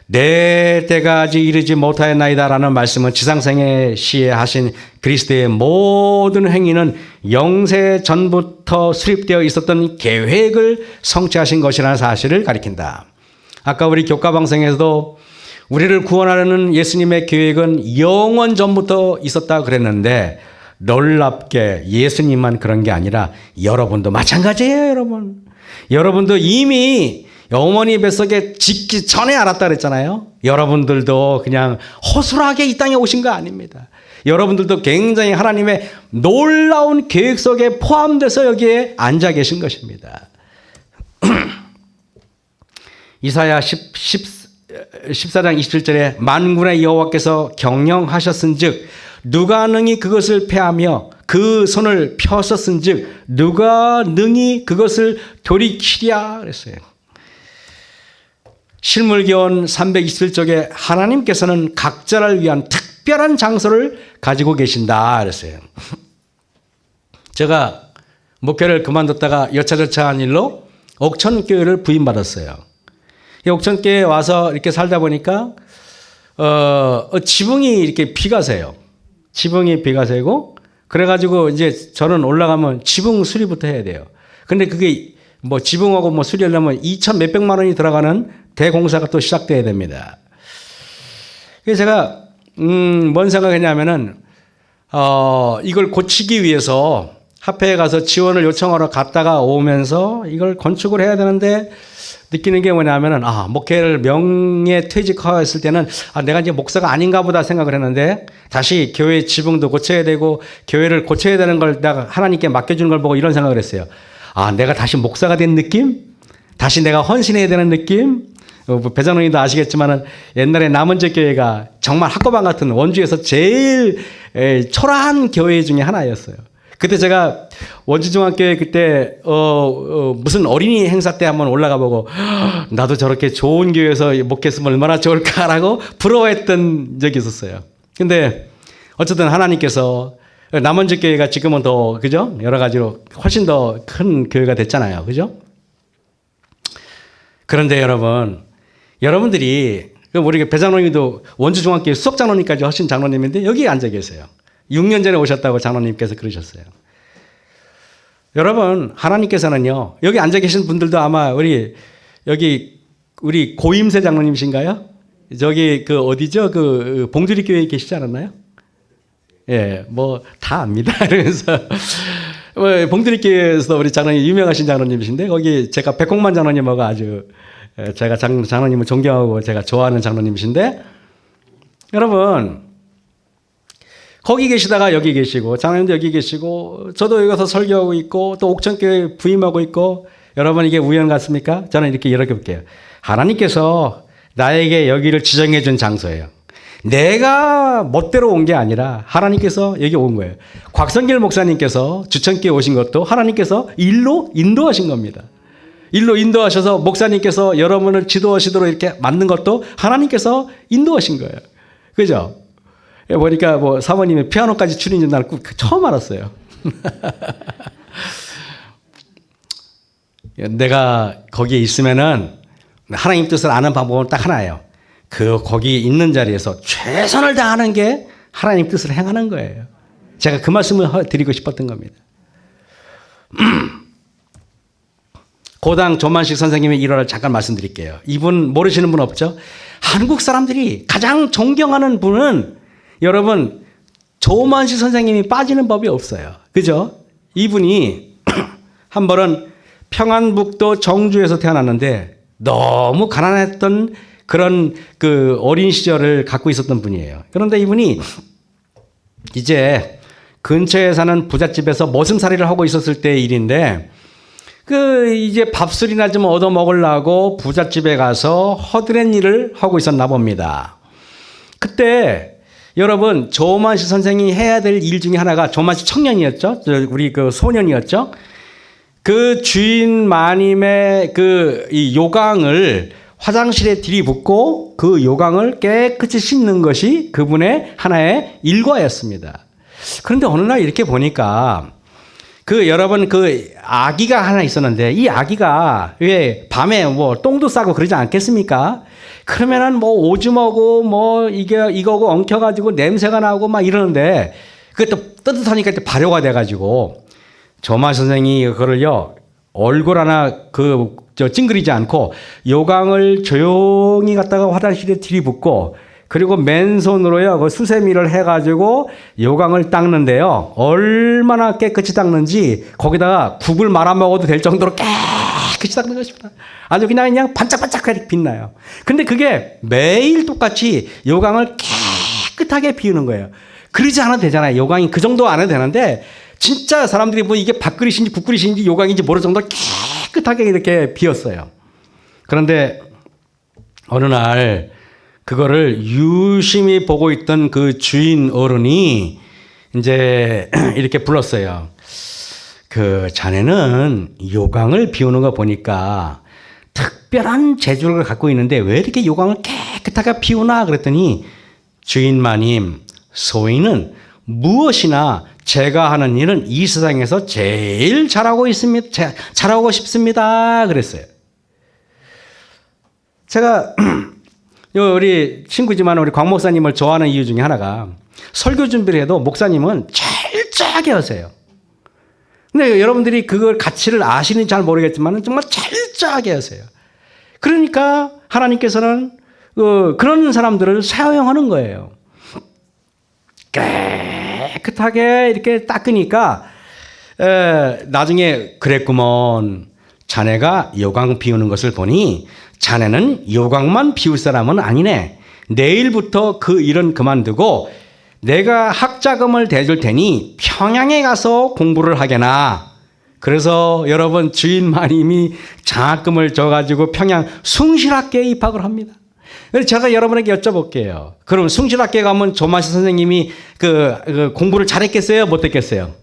내 때가 아직 이르지 못하였나이다라는 말씀은 지상생애 시에 하신 그리스도의 모든 행위는 영세 전부터 수립되어 있었던 계획을 성취하신 것이라는 사실을 가리킨다. 아까 우리 교과방송에서도 우리를 구원하려는 예수님의 계획은 영원 전부터 있었다 그랬는데 놀랍게 예수님만 그런 게 아니라 여러분도 마찬가지예요. 여러분도 이미 어머니 뱃속에 짓기 전에 알았다 그랬잖아요. 여러분들도 그냥 허술하게 이 땅에 오신 거 아닙니다. 여러분들도 굉장히 하나님의 놀라운 계획 속에 포함돼서 여기에 앉아 계신 것입니다. 이사야 14장 27절에 만군의 여호와께서 경영하셨은즉 누가 능히 그것을 패하며 그 손을 펴셨은즉 누가 능히 그것을 돌이키랴 그랬어요. 실물기원 321쪽에 하나님께서는 각자를 위한 특별한 장소를 가지고 계신다 그랬어요. 제가 목회를 그만뒀다가 여차저차한 일로 옥천교회를 부임받았어요. 이 옥천교회에 와서 이렇게 살다 보니까 지붕이 이렇게 비가 새요. 지붕이 비가 새고 그래가지고 이제 저는 올라가면 지붕 수리부터 해야 돼요. 근데 그게 뭐 지붕하고 뭐 수리하려면 2천 몇백만 원이 들어가는 대공사가 또 시작돼야 됩니다. 그래서 제가 뭔 생각했냐면은 이걸 고치기 위해서 합회에 가서 지원을 요청하러 갔다가 오면서 이걸 건축을 해야 되는데 느끼는 게 뭐냐면은 목회를 명예퇴직하였을 때는 내가 이제 목사가 아닌가 보다 생각을 했는데 다시 교회 지붕도 고쳐야 되고 교회를 고쳐야 되는 걸 내가 하나님께 맡겨주는 걸 보고 이런 생각을 했어요. 내가 다시 목사가 된 느낌? 다시 내가 헌신해야 되는 느낌? 배장로님도 아시겠지만은 옛날에 남원제 교회가 정말 학고방 같은 원주에서 제일 초라한 교회 중에 하나였어요. 그때 제가 원주중학교에 그때 무슨 어린이 행사 때 한번 올라가 보고 나도 저렇게 좋은 교회에서 목회했으면 얼마나 좋을까라고 부러워했던 적이 있었어요. 근데 어쨌든 하나님께서 남원제 교회가 지금은 더 그죠? 여러 가지로 훨씬 더 큰 교회가 됐잖아요. 그죠? 그런데 여러분들이 우리 배장로님도 원주중학교 수석장로님까지 하신 장로님인데 여기 앉아 계세요. 6년 전에 오셨다고 장로님께서 그러셨어요. 여러분 하나님께서는요 여기 앉아 계신 분들도 아마 우리 고임세 장로님이신가요? 저기 어디죠? 봉두리 교회에 계시지 않았나요? 예, 뭐 다 압니다. 그래서 봉두리 교회에서 우리 장로님 유명하신 장로님이신데 거기 제가 백홍만 장로님하고 아주 제가 장로님을 존경하고 제가 좋아하는 장로님이신데 여러분 거기 계시다가 여기 계시고 장로님도 여기 계시고 저도 여기 가서 설교하고 있고 또 옥천교회 부임하고 있고 여러분 이게 우연 같습니까? 저는 이렇게 볼게요. 하나님께서 나에게 여기를 지정해 준 장소예요. 내가 멋대로 온 게 아니라 하나님께서 여기 온 거예요. 곽성길 목사님께서 주천교회 오신 것도 하나님께서 일로 인도하신 겁니다. 일로 인도하셔서 목사님께서 여러분을 지도하시도록 이렇게 만든 것도 하나님께서 인도하신 거예요. 그죠? 보니까 사모님이 피아노까지 추는지 나는 처음 알았어요. 내가 거기에 있으면은 하나님 뜻을 아는 방법은 딱 하나예요. 거기 있는 자리에서 최선을 다하는 게 하나님 뜻을 행하는 거예요. 제가 그 말씀을 드리고 싶었던 겁니다. 고당 조만식 선생님의 일화를 잠깐 말씀드릴게요. 이분 모르시는 분 없죠? 한국 사람들이 가장 존경하는 분은 여러분 조만식 선생님이 빠지는 법이 없어요. 그죠? 이분이 한 번은 평안북도 정주에서 태어났는데 너무 가난했던 그런 그 어린 시절을 갖고 있었던 분이에요. 그런데 이분이 이제 근처에 사는 부잣집에서 머슴살이를 하고 있었을 때의 일인데 이제 밥술이나 좀 얻어 먹으려고 부잣집에 가서 허드렛 일을 하고 있었나 봅니다. 그때 여러분 조만식 선생이 해야 될 일 중에 하나가 조만식 청년이었죠. 우리 그 소년이었죠. 그 주인 마님의 이 요강을 화장실에 들이붓고 그 요강을 깨끗이 씻는 것이 그분의 하나의 일과였습니다. 그런데 어느 날 이렇게 보니까 여러분 아기가 하나 있었는데 이 아기가 왜 밤에 뭐 똥도 싸고 그러지 않겠습니까? 그러면은 뭐 오줌하고 뭐 이거고 엉켜가지고 냄새가 나고 막 이러는데 그게 또 뜨뜻하니까 또 발효가 돼가지고 조마 선생이 그거를요 얼굴 하나 찡그리지 않고 요강을 조용히 갖다가 화장실에 들이붓고 그리고 맨손으로요 그 수세미를 해가지고 요강을 닦는데요 얼마나 깨끗이 닦는지 거기다가 국을 말아 먹어도 될 정도로 깨끗이 닦는 것입니다. 아주 그냥 반짝반짝하게 빛나요. 근데 그게 매일 똑같이 요강을 깨끗하게 비우는 거예요. 그러지 않아도 되잖아요. 요강이 그 정도 안 해도 되는데 진짜 사람들이 뭐 이게 밥그릇인지 국그릇인지 요강인지 모를 정도로 깨끗하게 이렇게 비웠어요. 그런데 어느 날 그거를 유심히 보고 있던 그 주인 어른이 이제 이렇게 불렀어요. 자네는 요강을 비우는 거 보니까 특별한 재주를 갖고 있는데 왜 이렇게 요강을 깨끗하게 비우나 그랬더니 주인 마님 소인은 무엇이나 제가 하는 일은 이 세상에서 제일 잘하고 있습니다. 잘하고 싶습니다. 그랬어요. 제가 우리 친구지만 우리 광 목사님을 좋아하는 이유 중에 하나가 설교 준비를 해도 목사님은 철저하게 하세요. 근데 여러분들이 그걸 가치를 아시는지 잘 모르겠지만 정말 철저하게 하세요. 그러니까 하나님께서는 그런 사람들을 사용하는 거예요. 깨끗하게 이렇게 닦으니까 나중에 그랬구먼. 자네가 요강 비우는 것을 보니 자네는 요강만 비울 사람은 아니네. 내일부터 그 일은 그만두고 내가 학자금을 대줄 테니 평양에 가서 공부를 하게나. 그래서 여러분 주인 마님이 장학금을 줘가지고 평양 숭실학교에 입학을 합니다. 그래서 제가 여러분에게 여쭤볼게요. 그럼 숭실학교에 가면 조마시 선생님이 공부를 잘했겠어요? 못했겠어요?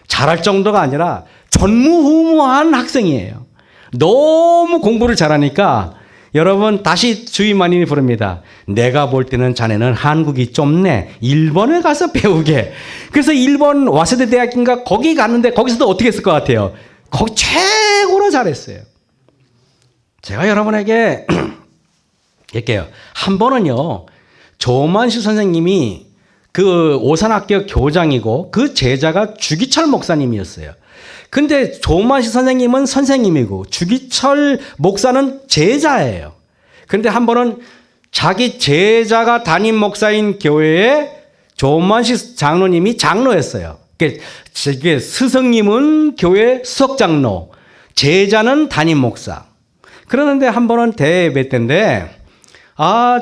잘할 정도가 아니라 전무후무한 학생이에요. 너무 공부를 잘하니까 여러분 다시 주인 마님이 부릅니다. 내가 볼 때는 자네는 한국이 좁네. 일본에 가서 배우게. 그래서 일본 와세대 대학인가 거기 갔는데 거기서도 어떻게 했을 것 같아요? 거기 최고로 잘했어요. 제가 여러분에게 얘기해요. 한 번은요. 조만수 선생님이 그 오산학교 교장이고 그 제자가 주기철 목사님이었어요. 근데 조만수 선생님은 선생님이고 주기철 목사는 제자예요. 근데 한 번은 자기 제자가 담임 목사인 교회에 조만수 장로님이 장로였어요. 스승님은 교회 수석장로, 제자는 담임 목사. 그러는데 한 번은 대예배 때인데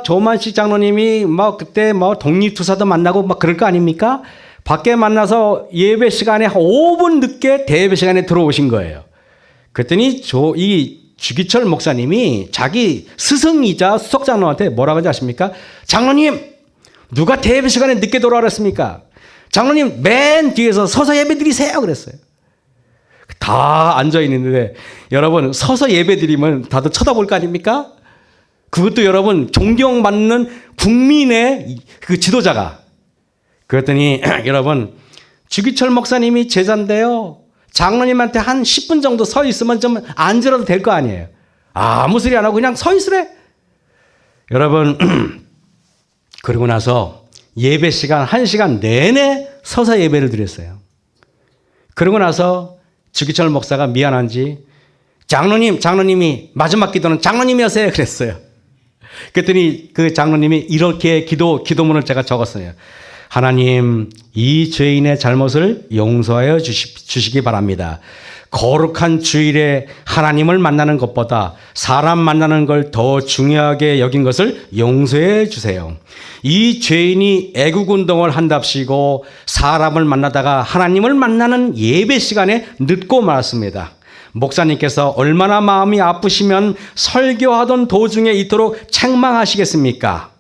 조만식 장로님이 그때 독립투사도 만나고 그럴 거 아닙니까? 밖에 만나서 예배 시간에 한 5분 늦게 대예배 시간에 들어오신 거예요. 그랬더니 이 주기철 목사님이 자기 스승이자 수석장로한테 뭐라고 하지 아십니까? 장로님, 누가 대예배 시간에 늦게 돌아왔습니까? 장로님, 맨 뒤에서 서서 예배 드리세요. 그랬어요. 다 앉아있는데, 여러분, 서서 예배 드리면 다들 쳐다볼 거 아닙니까? 그것도 여러분, 존경받는 국민의 그 지도자가. 그랬더니, 여러분, 주기철 목사님이 제자인데요. 장로님한테 한 10분 정도 서 있으면 좀 앉으라도 될 거 아니에요. 아무 소리 안 하고 그냥 서 있으래. 여러분, 그러고 나서 예배 시간 1시간 내내 서서 예배를 드렸어요. 그러고 나서 주기철 목사가 미안한지 장로님이 마지막 기도는 장로님이 하세요 그랬어요. 그랬더니 그 장로님이 이렇게 기도문을 제가 적었어요. 하나님, 이 죄인의 잘못을 용서하여 주시기 바랍니다. 거룩한 주일에 하나님을 만나는 것보다 사람 만나는 걸 더 중요하게 여긴 것을 용서해 주세요. 이 죄인이 애국운동을 한답시고 사람을 만나다가 하나님을 만나는 예배 시간에 늦고 말았습니다. 목사님께서 얼마나 마음이 아프시면 설교하던 도중에 이토록 책망하시겠습니까?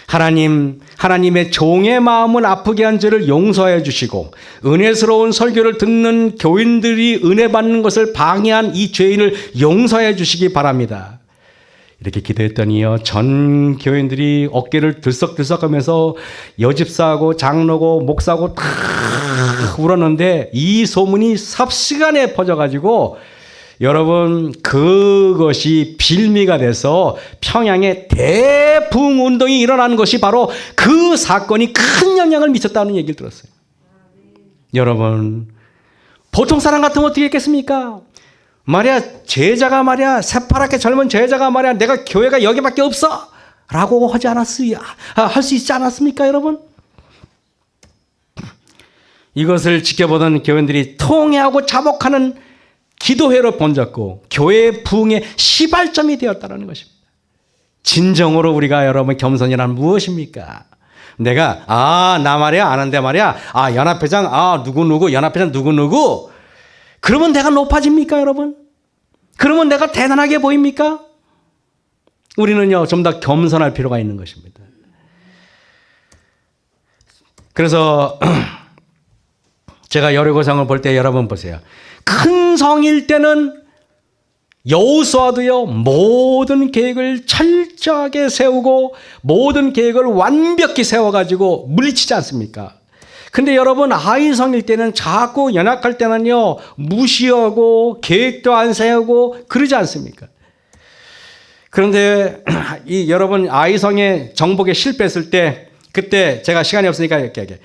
하나님의 종의 마음을 아프게 한 죄를 용서해 주시고 은혜스러운 설교를 듣는 교인들이 은혜 받는 것을 방해한 이 죄인을 용서해 주시기 바랍니다. 이렇게 기도했더니요, 전 교인들이 어깨를 들썩들썩하면서 여집사하고 장로고 목사하고 다 울었는데 이 소문이 삽시간에 퍼져가지고 여러분, 그것이 빌미가 돼서 평양에 대붕운동이 일어나는 것이 바로 그 사건이 큰 영향을 미쳤다는 얘기를 들었어요. 여러분, 보통 사람 같으면 어떻게 했겠습니까? 말이야, 제자가 말이야, 새파랗게 젊은 제자가 말이야, 내가 교회가 여기밖에 없어 라고 하지 않았어요. 할 수 있지 않았습니까, 여러분? 이것을 지켜보던 교인들이 통회하고 자복하는 기도회로 번졌고 교회의 부흥의 시발점이 되었다는 것입니다. 진정으로 우리가 여러분 겸손이란 무엇입니까? 내가 나 말이야 아는데 말이야 연합회장 누구누구 연합회장 누구누구 그러면 내가 높아집니까, 여러분? 그러면 내가 대단하게 보입니까? 우리는요 좀 더 겸손할 필요가 있는 것입니다. 그래서 제가 여리고성을 볼 때 여러분 보세요. 큰 성일 때는 여호수아도요 모든 계획을 철저하게 세우고 모든 계획을 완벽히 세워가지고 물리치지 않습니까? 근데 여러분 아이성일 때는 자꾸 연약할 때는요 무시하고 계획도 안 세우고 그러지 않습니까? 그런데 여러분 아이성의 정복에 실패했을 때 그때 제가 시간이 없으니까 이렇게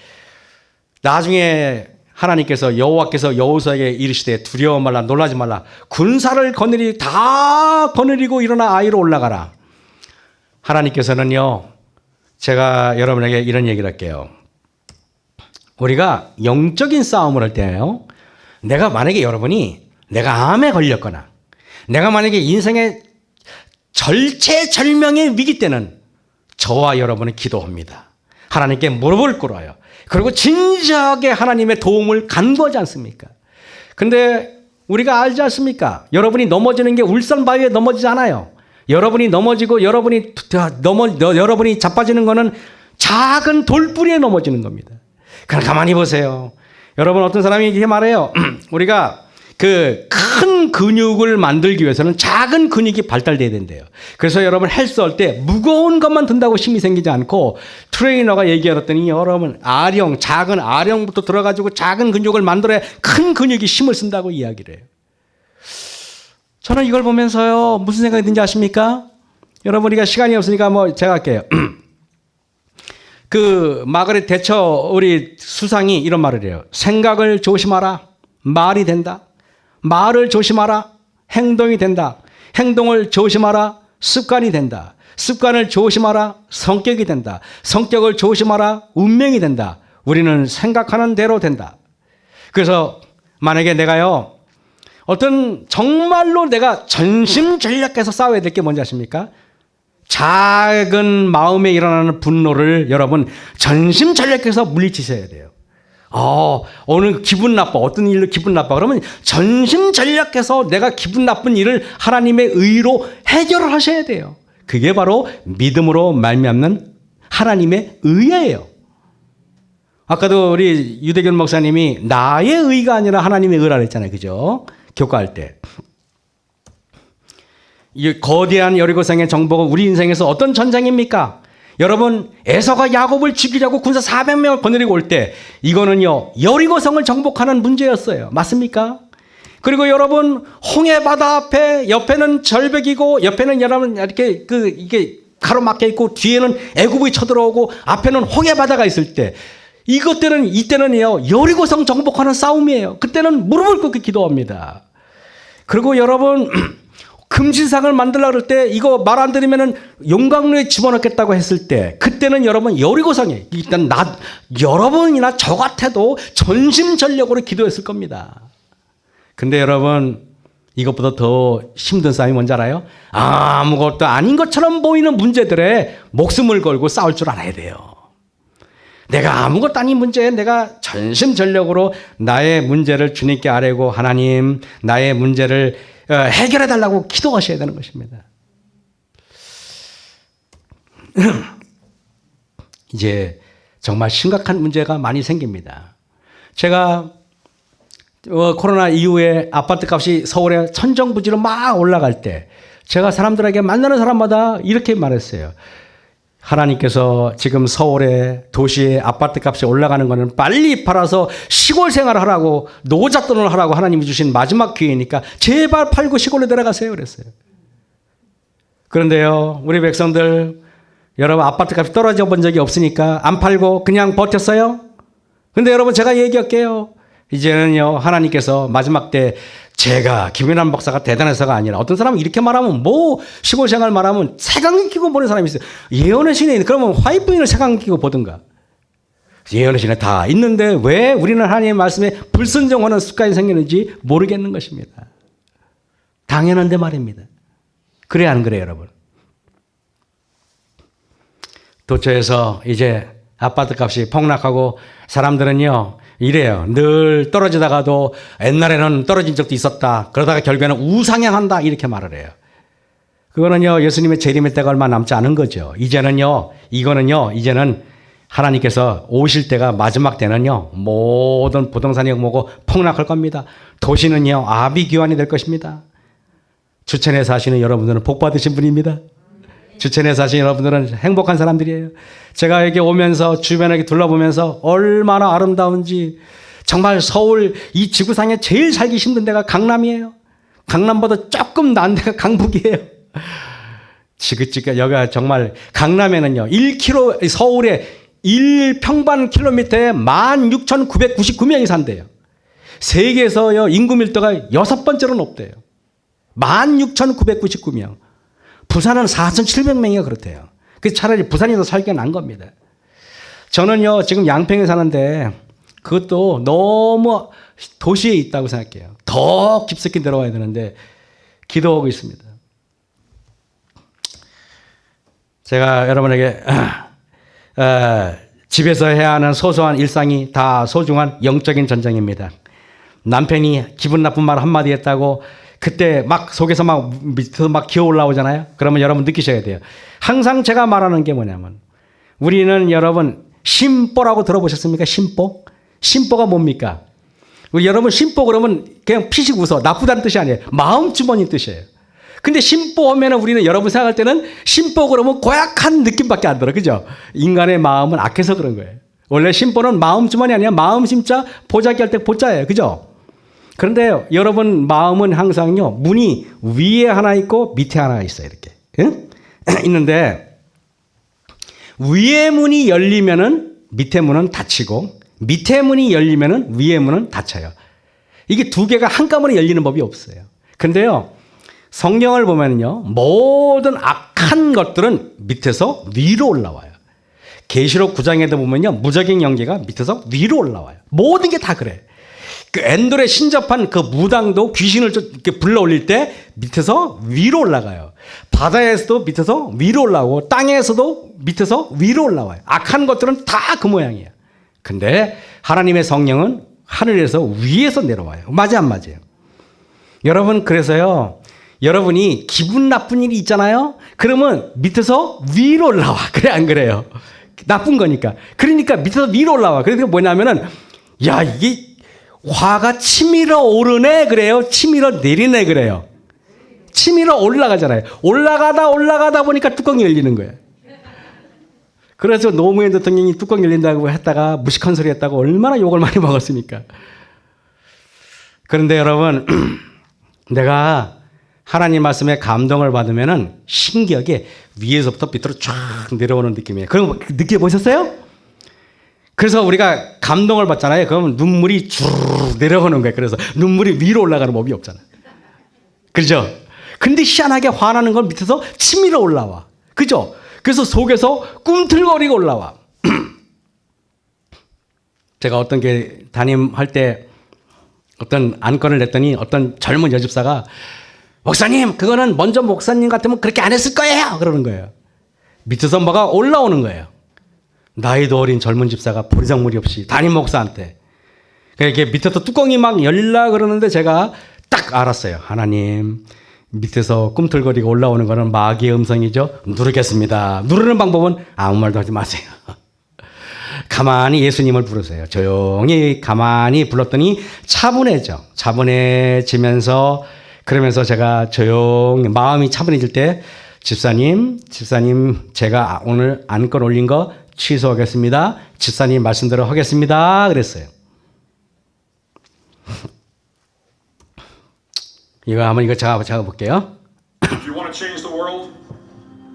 나중에 하나님께서 여호와께서 여호수아에게 이르시되 두려워 말라 놀라지 말라 군사를 다 거느리고 일어나 아이로 올라가라. 하나님께서는요 제가 여러분에게 이런 얘기를 할게요. 우리가 영적인 싸움을 할 때요 내가 만약에 여러분이 내가 암에 걸렸거나 내가 만약에 인생의 절체절명의 위기 때는 저와 여러분은 기도합니다. 하나님께 무릎을 꿇어요. 그리고 진지하게 하나님의 도움을 간구하지 않습니까? 근데 우리가 알지 않습니까? 여러분이 넘어지는 게 울산 바위에 넘어지지 않아요. 여러분이 넘어지고 여러분이 자빠지는 거는 작은 돌뿌리에 넘어지는 겁니다. 그럼 가만히 보세요. 여러분 어떤 사람이 이렇게 말해요. 우리가 그 큰 근육을 만들기 위해서는 작은 근육이 발달돼야 된대요. 그래서 여러분 헬스할 때 무거운 것만 든다고 힘이 생기지 않고 트레이너가 얘기하더니 여러분 작은 아령부터 들어가지고 작은 근육을 만들어야 큰 근육이 힘을 쓴다고 이야기를 해요. 저는 이걸 보면서요 무슨 생각이 드는지 아십니까? 여러분 우리가 시간이 없으니까 제가 할게요. 그 마가렛 대처 우리 수상이 이런 말을 해요. 생각을 조심하라. 말이 된다. 말을 조심하라. 행동이 된다. 행동을 조심하라. 습관이 된다. 습관을 조심하라. 성격이 된다. 성격을 조심하라. 운명이 된다. 우리는 생각하는 대로 된다. 그래서 만약에 내가요 어떤 정말로 내가 전심전력해서 싸워야 될 게 뭔지 아십니까? 작은 마음에 일어나는 분노를 여러분 전심전력해서 물리치셔야 돼요. 오늘 기분 나빠. 어떤 일로 기분 나빠. 그러면 전심전력해서 내가 기분 나쁜 일을 하나님의 의로 해결을 하셔야 돼요. 그게 바로 믿음으로 말미암는 하나님의 의예요. 아까도 우리 유대균 목사님이 나의 의가 아니라 하나님의 의라 그랬잖아요. 그죠? 교과할 때. 이 거대한 여리고성의 정복은 우리 인생에서 어떤 전쟁입니까? 여러분, 에서가 야곱을 죽이려고 군사 400명을 거느리고 올 때 이거는요, 여리고성을 정복하는 문제였어요. 맞습니까? 그리고 여러분, 홍해 바다 앞에 옆에는 절벽이고 옆에는 여러분 이렇게 이게 가로막혀 있고 뒤에는 애굽이 쳐들어오고 앞에는 홍해 바다가 있을 때 이때는요, 여리고성 정복하는 싸움이에요. 그때는 무릎을 꿇고 기도합니다. 그리고 여러분, 금신상을 만들려고 그럴 때 이거 말 안 들으면은 용광로에 집어넣겠다고 했을 때 그때는 여러분 여리고성에 일단 여러분이나 저 같아도 전심전력으로 기도했을 겁니다. 근데 여러분, 이것보다 더 힘든 싸움이 뭔지 알아요? 아무것도 아닌 것처럼 보이는 문제들에 목숨을 걸고 싸울 줄 알아야 돼요. 내가 아무것도 아닌 문제에 내가 전심전력으로 나의 문제를 주님께 아뢰고 하나님, 나의 문제를 해결해 달라고 기도하셔야 되는 것입니다. 이제 정말 심각한 문제가 많이 생깁니다. 제가 코로나 이후에 아파트 값이 서울에 천정부지로 막 올라갈 때 제가 사람들에게 만나는 사람마다 이렇게 말했어요. 하나님께서 지금 서울에 도시의 아파트 값이 올라가는 거는 빨리 팔아서 시골 생활을 하라고, 노잣돈을 하라고 하나님이 주신 마지막 기회니까 제발 팔고 시골로 내려가세요 그랬어요. 그런데요, 우리 백성들, 여러분 아파트 값이 떨어져 본 적이 없으니까 안 팔고 그냥 버텼어요. 근데 여러분, 제가 얘기할게요. 이제는요, 하나님께서 마지막 때 제가 김윤환 목사가 대단해서가 아니라 어떤 사람은 이렇게 말하면 뭐 시골 생활 말하면 색안경 끼고 보는 사람이 있어요. 예언의 신에 그러면 화이트인을 색안경 끼고 보든가. 예언의 신에 다 있는데 왜 우리는 하나님의 말씀에 불순종하는 습관이 생기는지 모르겠는 것입니다. 당연한데 말입니다. 그래 안 그래요 여러분? 도처에서 이제 아파트 값이 폭락하고 사람들은요 이래요. 늘 떨어지다가도 옛날에는 떨어진 적도 있었다. 그러다가 결국에는 우상향한다. 이렇게 말을 해요. 그거는요, 예수님의 재림의 때가 얼마 남지 않은 거죠. 이제는 하나님께서 오실 때가 마지막 때는요, 모든 부동산이 뭐고 폭락할 겁니다. 도시는요, 아비규환이 될 것입니다. 주천에 사시는 여러분들은 복 받으신 분입니다. 주천에 사시는 여러분들은 행복한 사람들이에요. 제가 여기 오면서 주변에 둘러보면서 얼마나 아름다운지, 정말 서울 이 지구상에 제일 살기 힘든 데가 강남이에요. 강남보다 조금 나은 데가 강북이에요. 지긋지긋 여기가 정말 강남에는요 1km 서울에 1평방킬로미터에 16,999명이 산대요. 세계에서요 인구 밀도가 6번째로 높대요. 16,999명. 부산은 4,700명이가 그렇대요. 그래서 차라리 부산이 더 살기가 난 겁니다. 저는요, 지금 양평에 사는데 그것도 너무 도시에 있다고 생각해요. 더 깊숙이 들어와야 되는데 기도하고 있습니다. 제가 여러분에게 집에서 해야 하는 소소한 일상이 다 소중한 영적인 전쟁입니다. 남편이 기분 나쁜 말 한마디 했다고 그때 막 속에서 막 밑에서 막 기어 올라오잖아요. 그러면 여러분 느끼셔야 돼요. 항상 제가 말하는 게 뭐냐면 우리는 여러분 심보라고 들어보셨습니까? 심보? 심보가 뭡니까? 여러분 심보 그러면 그냥 피식 웃어. 나쁘다는 뜻이 아니에요. 마음 주머니 뜻이에요. 근데 심보 하면 우리는 여러분 생각할 때는 심보 그러면 고약한 느낌밖에 안 들어. 그죠? 인간의 마음은 악해서 그런 거예요. 원래 심보는 마음 주머니 아니야. 마음 심자 보자기 할 때 보자예요. 그죠? 그런데 여러분 마음은 항상요 문이 위에 하나 있고 밑에 하나 있어요. 이렇게 응? 있는데 위에 문이 열리면은 밑에 문은 닫히고 밑에 문이 열리면은 위에 문은 닫혀요. 이게 두 개가 한꺼번에 열리는 법이 없어요. 근데요 성경을 보면요 모든 악한 것들은 밑에서 위로 올라와요. 계시록 9장에도 보면요 무적인 영계가 밑에서 위로 올라와요. 모든 게 다 그래. 그 엔돌에 신접한 그 무당도 귀신을 이렇게 불러 올릴 때 밑에서 위로 올라가요. 바다에서도 밑에서 위로 올라오고 땅에서도 밑에서 위로 올라와요. 악한 것들은 다 그 모양이에요. 근데 하나님의 성령은 하늘에서 위에서 내려와요. 맞아 안 맞아요? 여러분 그래서요 여러분이 기분 나쁜 일이 있잖아요. 그러면 밑에서 위로 올라와. 그래 안 그래요? 나쁜 거니까. 그러니까 밑에서 위로 올라와. 그러니까 뭐냐면은 야 이게 화가 치밀어 오르네 그래요? 치밀어 내리네 그래요? 치밀어 올라가잖아요. 올라가다 보니까 뚜껑이 열리는 거예요. 그래서 노무현 대통령이 뚜껑 열린다고 했다가 무식한 소리 했다고 얼마나 욕을 많이 먹었습니까? 그런데 여러분, 내가 하나님 말씀에 감동을 받으면은 신기하게 위에서부터 밑으로 쫙 내려오는 느낌이에요. 그런 거 느껴보셨어요? 그래서 우리가 감동을 받잖아요. 그러면 눈물이 쭉 내려오는 거예요. 그래서 눈물이 위로 올라가는 법이 없잖아요. 그죠? 근데 희한하게 화나는 건 밑에서 치밀어 올라와. 그죠? 그래서 속에서 꿈틀거리고 올라와. 제가 어떤 게 담임할 때 어떤 안건을 냈더니 어떤 젊은 여집사가 목사님, 그거는 먼저 목사님 같으면 그렇게 안 했을 거예요. 그러는 거예요. 밑에서 뭐가 올라오는 거예요. 나이도 어린 젊은 집사가 보리장물이 없이 담임 목사한테. 이렇게 밑에서 뚜껑이 막 열리려 그러는데 제가 딱 알았어요. 하나님, 밑에서 꿈틀거리고 올라오는 거는 마귀의 음성이죠. 누르겠습니다. 누르는 방법은 아무 말도 하지 마세요. 가만히 예수님을 부르세요. 조용히 가만히 불렀더니 차분해져. 차분해지면서 그러면서 제가 조용히 마음이 차분해질 때 집사님 제가 오늘 안건 올린 거 취소하겠습니다. 집사님 말씀대로 하겠습니다. 그랬어요. 이거 제가 볼게요. If you want to change the world,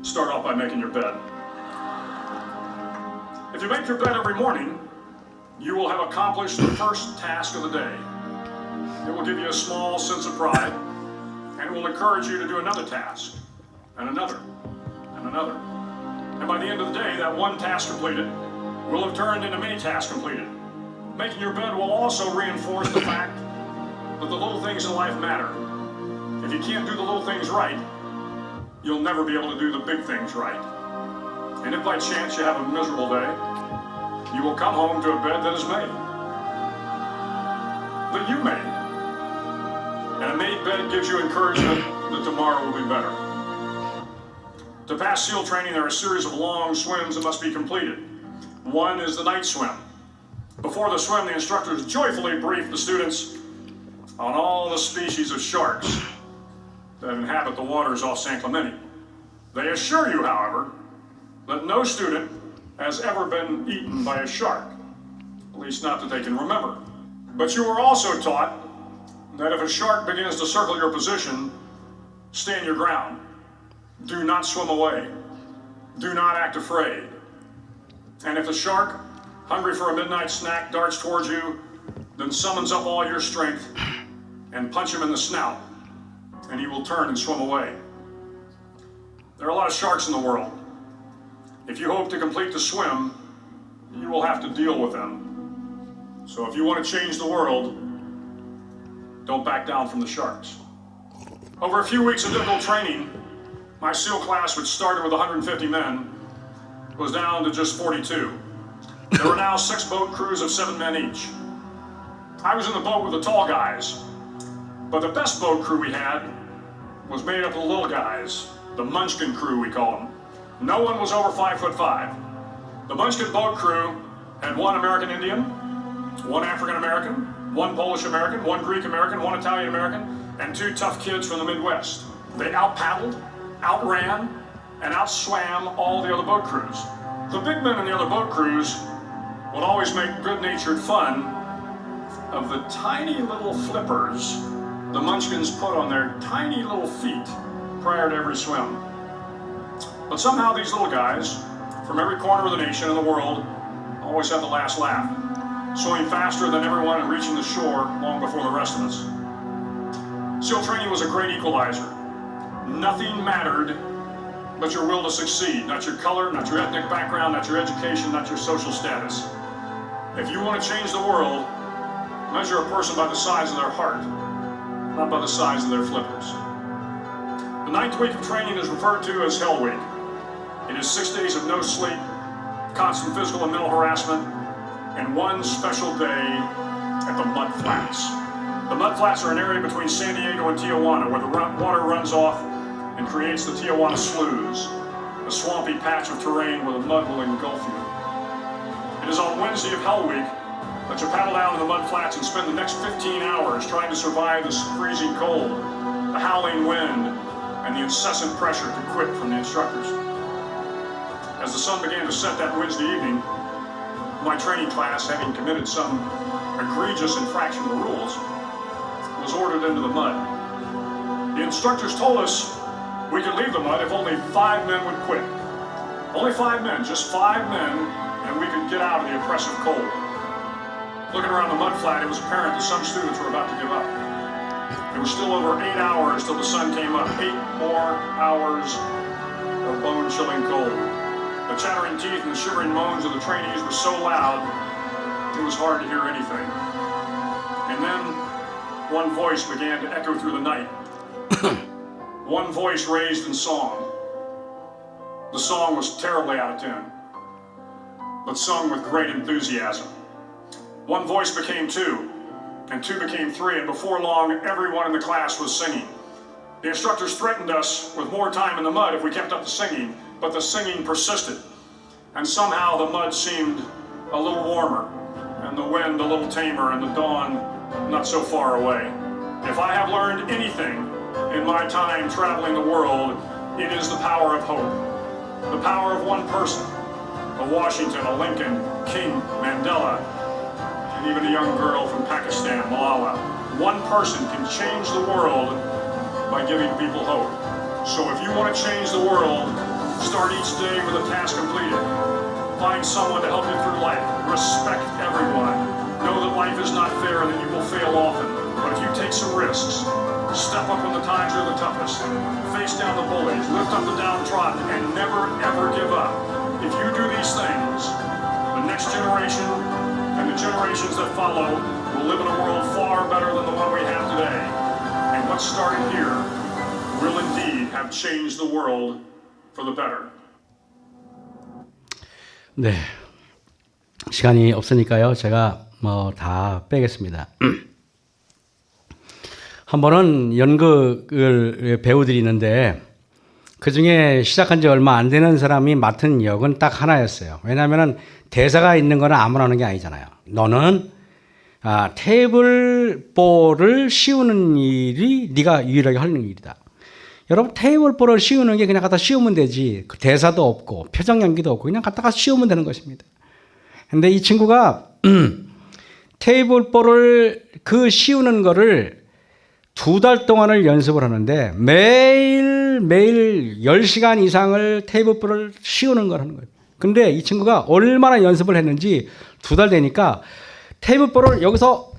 start off by making your bed. If you make your bed every morning, you will have accomplished the first task of the day. It will give you a small sense of pride, and it will encourage you to do another task, and another, and another. And by the end of the day, that one task completed will have turned into many tasks completed. Making your bed will also reinforce the fact that the little things in life matter. If you can't do the little things right, you'll never be able to do the big things right. And if by chance you have a miserable day, you will come home to a bed that is made. That you made. And a made bed gives you encouragement that tomorrow will be better. To pass SEAL training, there are a series of long swims that must be completed. One is the night swim. Before the swim, the instructors joyfully brief the students on all the species of sharks that inhabit the waters off San Clemente. They assure you, however, that no student has ever been eaten by a shark, at least not that they can remember. But you were also taught that if a shark begins to circle your position, stand your ground. Do not swim away. Do not act afraid. And if the shark, hungry for a midnight snack, darts towards you, then summons up all your strength and punch him in the snout, and he will turn and swim away. There are a lot of sharks in the world. If you hope to complete the swim, you will have to deal with them. So if you want to change the world, don't back down from the sharks. Over a few weeks of difficult training, my SEAL class, which started with 150 men, was down to just 42. There were now 6 boat crews of 7 men each. I was in the boat with the tall guys, but the best boat crew we had was made up of the little guys, the Munchkin crew we call them. No one was over 5'5". The Munchkin boat crew had 1 American Indian, 1 African American, 1 Polish American, 1 Greek American, 1 Italian American, and 2 tough kids from the Midwest. They out-paddled, outran, and outswam all the other boat crews. The big men in the other boat crews would always make good-natured fun of the tiny little flippers the Munchkins put on their tiny little feet prior to every swim. But somehow these little guys, from every corner of the nation and the world, always had the last laugh, swimming faster than everyone and reaching the shore long before the rest of us. SEAL training was a great equalizer. Nothing mattered but your will to succeed, not your color, not your ethnic background, not your education, not your social status. If you want to change the world, measure a person by the size of their heart, not by the size of their flippers. The 9th week of training is referred to as Hell Week. It is 6 days of no sleep, constant physical and mental harassment, and 1 special day at the Mud Flats. The Mud Flats are an area between San Diego and Tijuana where the water runs off and creates the Tijuana Sloughs, a swampy patch of terrain where the mud will engulf you. It is on Wednesday of Hell Week that you paddle down to the Mud Flats and spend the next 15 hours trying to survive the freezing cold, the howling wind, and the incessant pressure to quit from the instructors. As the sun began to set that Wednesday evening, my training class, having committed some egregious infraction of the rules, was ordered into the mud. The instructors told us we could leave the mud if only 5 men would quit. Only 5 men, just 5 men, and we could get out of the oppressive cold. Looking around the mud flat, it was apparent that some students were about to give up. It was still over 8 hours till the sun came up. 8 more hours of bone-chilling cold. The chattering teeth and the shivering moans of the trainees were so loud, it was hard to hear anything. And then one voice began to echo through the night. One voice raised in song. The song was terribly out of tune, but sung with great enthusiasm. One voice became 2, and 2 became 3, and before long, everyone in the class was singing. The instructors threatened us with more time in the mud if we kept up the singing, but the singing persisted. And somehow the mud seemed a little warmer, and the wind a little tamer, and the dawn not so far away. If I have learned anything in my time traveling the world, it is the power of hope. The power of one person, a Washington, a Lincoln, King, Mandela, and even a young girl from Pakistan, Malala. One person can change the world by giving people hope. So if you want to change the world, start each day with a task completed. Find someone to help you through life. Respect everyone. Know that life is not fair and that you will fail often. But if you take some risks, step up when the times are the toughest, face down the bullies, lift up the downtrodden, and never ever give up. If you do these things, the next generation and the generations that follow will live in a world far better than the one we have today. And what started here will indeed have changed the world for the better. 네, 시간이 없으니까요. 제가 다 빼겠습니다. 한 번은 연극을 배우들이 있는데 그 중에 시작한 지 얼마 안 되는 사람이 맡은 역은 딱 하나였어요. 왜냐하면 대사가 있는 거는 아무나 하는 게 아니잖아요. 너는 테이블볼을 씌우는 일이 네가 유일하게 하는 일이다. 여러분 테이블볼을 씌우는 게 그냥 갖다 씌우면 되지. 그 대사도 없고 표정 연기도 없고 그냥 갖다가 씌우면 되는 것입니다. 근데 이 친구가 테이블볼을 그 씌우는 거를 2달 동안을 연습을 하는데 매일 10시간 이상을 테이블볼을 씌우는 걸 하는 거예요. 근데 이 친구가 얼마나 연습을 했는지 2달 되니까 테이블볼을 여기서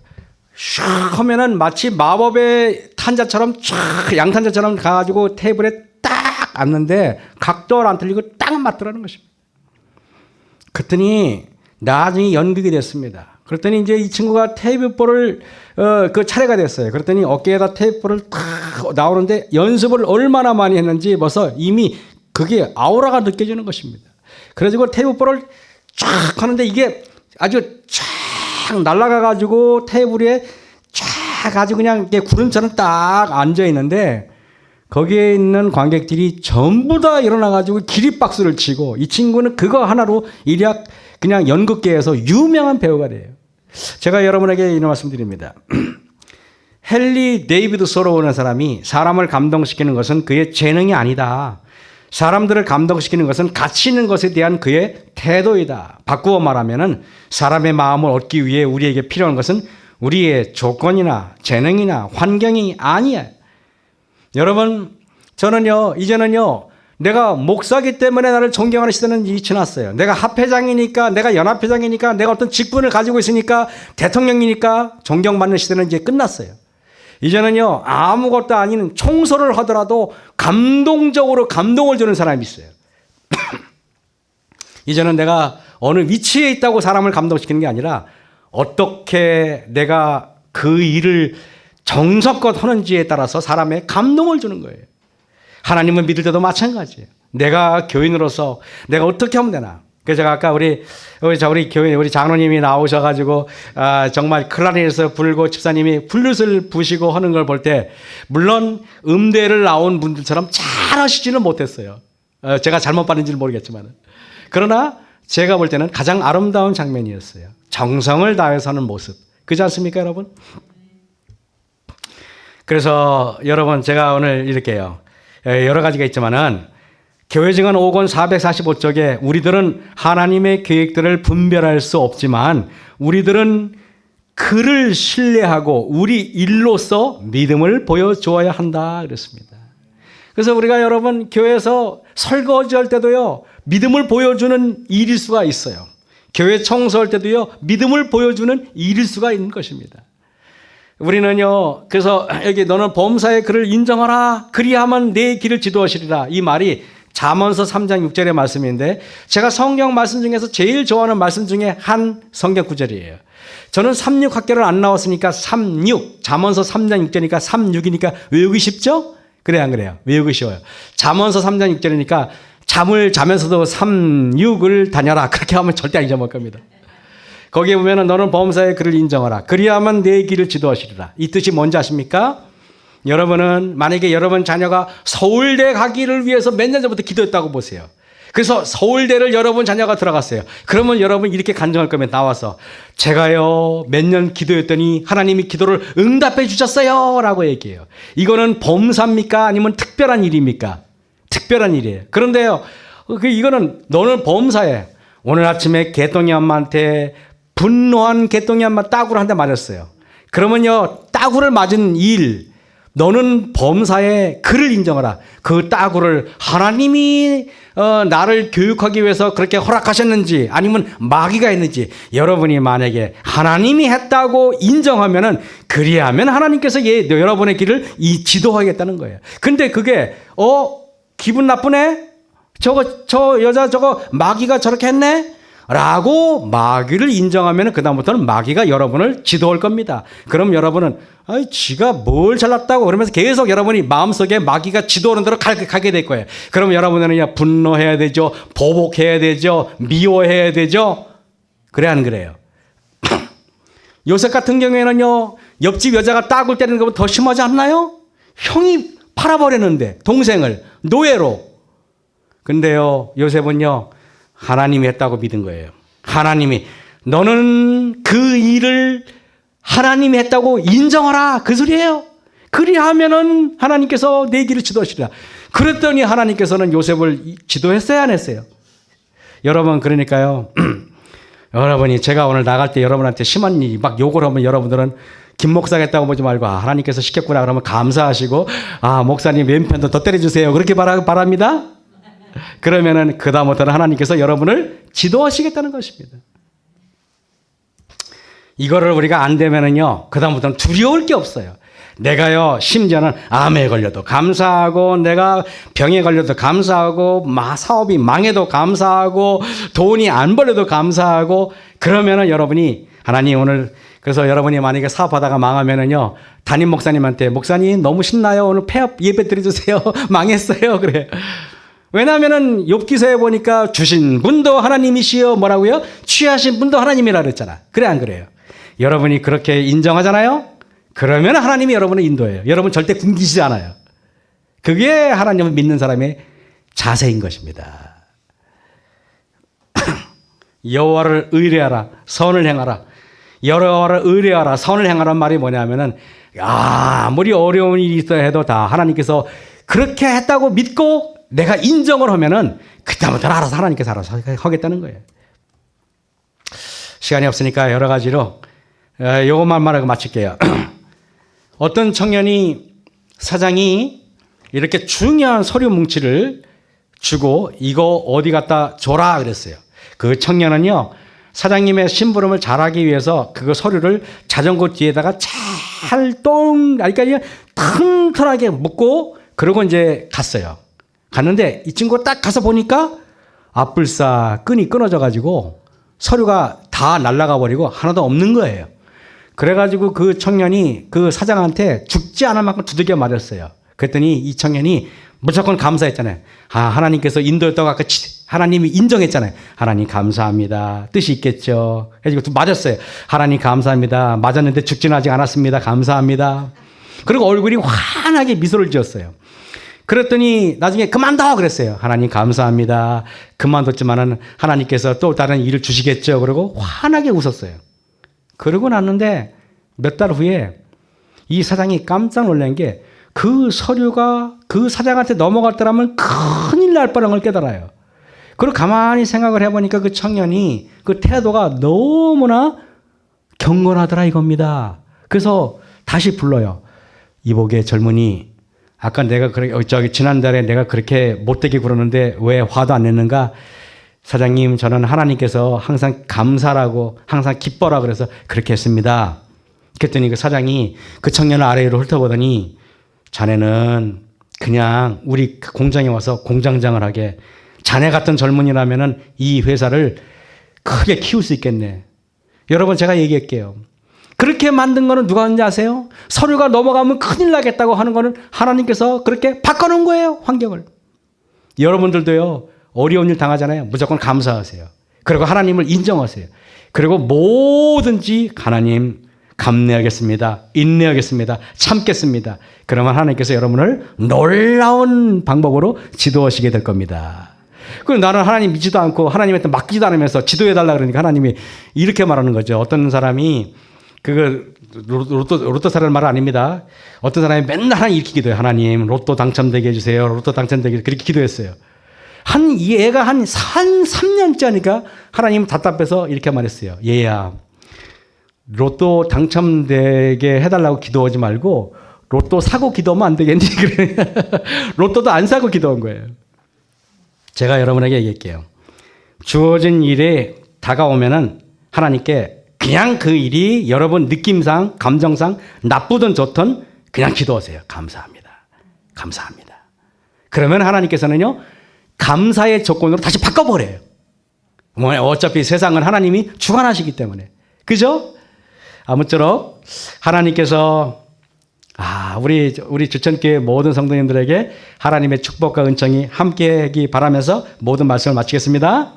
슉 하면은 마치 마법의 탄자처럼 쫙 양탄자처럼 가가지고 테이블에 딱 앉는데 각도를 안 틀리고 딱 맞더라는 것입니다. 그랬더니 나중에 연극이 됐습니다. 그랬더니 이제 이 친구가 테이블볼을 그 차례가 됐어요. 그랬더니 어깨에다 테이블볼을 딱 나오는데 연습을 얼마나 많이 했는지 벌써 이미 그게 아우라가 느껴지는 것입니다. 그래가지고 테이블볼을 쫙 하는데 이게 아주 쫙 날아가가지고 테이블에 쫙 아주 그냥 이렇게 구름처럼 딱 앉아 있는데 거기에 있는 관객들이 전부 다 일어나가지고 기립박수를 치고 이 친구는 그거 하나로 일약 그냥 연극계에서 유명한 배우가 돼요. 제가 여러분에게 이런 말씀 드립니다. 헨리 데이비드 소로라는 사람이 사람을 감동시키는 것은 그의 재능이 아니다. 사람들을 감동시키는 것은 가치 있는 것에 대한 그의 태도이다. 바꾸어 말하면 사람의 마음을 얻기 위해 우리에게 필요한 것은 우리의 조건이나 재능이나 환경이 아니야. 여러분 저는요 이제는요 내가 목사기 때문에 나를 존경하는 시대는 이미 지났어요. 내가 합회장이니까 내가 연합회장이니까 내가 어떤 직분을 가지고 있으니까 대통령이니까 존경받는 시대는 이제 끝났어요. 이제는요 아무것도 아닌 총소를 하더라도 감동적으로 감동을 주는 사람이 있어요. 이제는 내가 어느 위치에 있다고 사람을 감동시키는 게 아니라 어떻게 내가 그 일을 정성껏 하는지에 따라서 사람의 감동을 주는 거예요. 하나님을 믿을 때도 마찬가지예요. 내가 교인으로서 내가 어떻게 하면 되나. 그래서 제가 아까 우리 교인 우리 장로님이 나오셔가지고 정말 클라리넷에서 불고 집사님이 플룻을 부시고 하는 걸 볼 때 물론 음대를 나온 분들처럼 잘하시지는 못했어요. 제가 잘못 봤는지는 모르겠지만 그러나 제가 볼 때는 가장 아름다운 장면이었어요. 정성을 다해서 하는 모습. 그렇지 않습니까 여러분? 그래서 여러분 제가 오늘 이렇게요. 여러 가지가 있지만은 교회 증언 5권 445쪽에 우리들은 하나님의 계획들을 분별할 수 없지만 우리들은 그를 신뢰하고 우리 일로서 믿음을 보여주어야 한다 그랬습니다. 그래서 우리가 여러분 교회에서 설거지할 때도요 믿음을 보여주는 일일 수가 있어요. 교회 청소할 때도요 믿음을 보여주는 일일 수가 있는 것입니다. 우리는요 그래서 여기 너는 범사의 그를 인정하라 그리하면 내 길을 지도하시리라 이 말이 잠언서 3장 6절의 말씀인데 제가 성경 말씀 중에서 제일 좋아하는 말씀 중에 한 성경 구절이에요. 저는 36 학교를 안 나왔으니까 36 잠언서 3장 6절이니까 36이니까 외우기 쉽죠? 그래 안 그래요? 외우기 쉬워요. 잠언서 3장 6절이니까 잠을 자면서도 36을 다녀라 그렇게 하면 절대 안 잊어먹을 겁니다. 거기에 보면은 너는 범사의 그를 인정하라 그리하면 내 길을 지도하시리라 이 뜻이 뭔지 아십니까? 여러분은 만약에 여러분 자녀가 서울대 가기를 위해서 몇 년 전부터 기도했다고 보세요. 그래서 서울대를 여러분 자녀가 들어갔어요. 그러면 여러분 이렇게 간증할 거면 나와서 제가요 몇 년 기도했더니 하나님이 기도를 응답해 주셨어요 라고 얘기해요. 이거는 범사입니까? 아니면 특별한 일입니까? 특별한 일이에요. 그런데요 이거는 너는 범사에 오늘 아침에 개똥이 엄마한테 분노한 개똥이 엄마 따구를 한 대 맞았어요. 그러면요 따구를 맞은 일 너는 범사에 그를 인정하라. 그 따구를 하나님이 나를 교육하기 위해서 그렇게 허락하셨는지 아니면 마귀가 했는지 여러분이 만약에 하나님이 했다고 인정하면은 그리하면 하나님께서 여러분의 길을 지도하겠다는 거예요. 근데 그게 기분 나쁘네? 저 여자 저거 마귀가 저렇게 했네? 라고 마귀를 인정하면 그다음부터는 마귀가 여러분을 지도할 겁니다. 그럼 여러분은 지가 뭘 잘났다고 그러면서 계속 여러분이 마음속에 마귀가 지도하는 대로 가게 될 거예요. 그럼 여러분은 분노해야 되죠. 보복해야 되죠. 미워해야 되죠. 그래 안 그래요? 요셉 같은 경우에는요. 옆집 여자가 따굴 때리는 것보다 더 심하지 않나요? 형이 팔아버렸는데 동생을 노예로. 근데요 요셉은요. 하나님이 했다고 믿은 거예요. 하나님이 너는 그 일을 하나님이 했다고 인정하라 그 소리예요. 그리하면은 하나님께서 내 길을 지도하시리라. 그랬더니 하나님께서는 요셉을 지도했어요 안 했어요? 여러분 그러니까요. 여러분이 제가 오늘 나갈 때 여러분한테 심한 일 막 욕을 하면 여러분들은 김 목사가 했다고 보지 말고 하나님께서 시켰구나 그러면 감사하시고 목사님 왼편도 더 때려주세요 그렇게 바랍니다. 그러면은 그다음부터는 하나님께서 여러분을 지도하시겠다는 것입니다. 이거를 우리가 안 되면은요, 그다음부터는 두려울 게 없어요. 내가요, 심지어는 암에 걸려도 감사하고, 내가 병에 걸려도 감사하고, 사업이 망해도 감사하고, 돈이 안 벌려도 감사하고, 그러면은 여러분이, 하나님 오늘, 그래서 여러분이 만약에 사업하다가 망하면은요, 담임 목사님한테, 목사님 너무 신나요. 오늘 폐업 예배 드려주세요. 망했어요. 그래. 왜냐하면은 욥기서에 보니까 주신 분도 하나님이시여 뭐라고요? 취하신 분도 하나님이라 그랬잖아. 그래 안 그래요? 여러분이 그렇게 인정하잖아요? 그러면 하나님이 여러분을 인도해요. 여러분 절대 굶기시지 않아요. 그게 하나님을 믿는 사람의 자세인 것입니다. 여호와를 의뢰하라, 선을 행하라. 여호와를 의뢰하라, 선을 행하란 말이 뭐냐면은 아무리 어려운 일이 있어야 해도 다 하나님께서 그렇게 했다고 믿고 내가 인정을 하면은 그다음부터는 알아서 하나님께서 알아서 하겠다는 거예요. 시간이 없으니까 여러 가지로 요것만 말하고 마칠게요. 어떤 청년이 사장이 이렇게 중요한 서류 뭉치를 주고 이거 어디 갖다 줘라 그랬어요. 그 청년은요 사장님의 심부름을 잘하기 위해서 그 서류를 자전거 뒤에다가 그러니까 튼튼하게 묶고 그러고 이제 갔어요. 갔는데 이 친구가 딱 가서 보니까 앞불사 끈이 끊어져 가지고 서류가 다 날아가 버리고 하나도 없는 거예요. 그래가지고 그 청년이 그 사장한테 죽지 않을 만큼 두들겨 맞았어요. 그랬더니 이 청년이 무조건 감사했잖아요. 하나님께서 인도했다고 아까 하나님이 인정했잖아요. 하나님 감사합니다. 뜻이 있겠죠. 그래서 맞았어요. 하나님 감사합니다. 맞았는데 죽지는 아직 않았습니다. 감사합니다. 그리고 얼굴이 환하게 미소를 지었어요. 그랬더니 나중에 그만둬 그랬어요. 하나님 감사합니다. 그만뒀지만은 하나님께서 또 다른 일을 주시겠죠. 그러고 환하게 웃었어요. 그러고 났는데 몇 달 후에 이 사장이 깜짝 놀란 게 그 서류가 그 사장한테 넘어갔더라면 큰일 큰일 날 뻔한 걸 깨달아요. 그리고 가만히 생각을 해보니까 그 청년이 그 태도가 너무나 경건하더라 이겁니다. 그래서 다시 불러요. 이복의 젊은이, 아까 내가 지난달에 내가 그렇게 못되게 굴었는데 왜 화도 안 냈는가? 사장님, 저는 하나님께서 항상 감사라고 항상 기뻐라 그래서 그렇게 했습니다. 그랬더니 그 사장이 그 청년을 아래로 훑어보더니 자네는 그냥 우리 공장에 와서 공장장을 하게, 자네 같은 젊은이라면은 이 회사를 크게 키울 수 있겠네. 여러분, 제가 얘기할게요. 그렇게 만든 거는 누가 하는지 아세요? 서류가 넘어가면 큰일 나겠다고 하는 거는 하나님께서 그렇게 바꿔놓은 거예요, 환경을. 여러분들도요, 어려운 일 당하잖아요. 무조건 감사하세요. 그리고 하나님을 인정하세요. 그리고 뭐든지 하나님 감내하겠습니다. 인내하겠습니다. 참겠습니다. 그러면 하나님께서 여러분을 놀라운 방법으로 지도하시게 될 겁니다. 그럼 나는 하나님 믿지도 않고 하나님한테 맡기지도 않으면서 지도해달라 그러니까 하나님이 이렇게 말하는 거죠. 어떤 사람이 로또 사는 말 아닙니다. 어떤 사람이 맨날 하나님 이렇게 기도해요. 하나님 로또 당첨되게 해주세요. 로또 당첨되게, 그렇게 기도했어요. 이 애가 한 3년째 하니까 하나님은 답답해서 이렇게 말했어요. 얘야, 로또 당첨되게 해달라고 기도하지 말고 로또 사고 기도하면 안 되겠니? 로또도 안 사고 기도한 거예요. 제가 여러분에게 얘기할게요. 주어진 일에 다가오면은 하나님께 그냥 그 일이 여러분 느낌상, 감정상 나쁘든 좋든 그냥 기도하세요. 감사합니다. 감사합니다. 그러면 하나님께서는요, 감사의 조건으로 다시 바꿔버려요. 어차피 세상은 하나님이 주관하시기 때문에. 그죠? 아무쪼록 하나님께서 우리 주천교회 모든 성도님들에게 하나님의 축복과 은총이 함께하기 바라면서 모든 말씀을 마치겠습니다.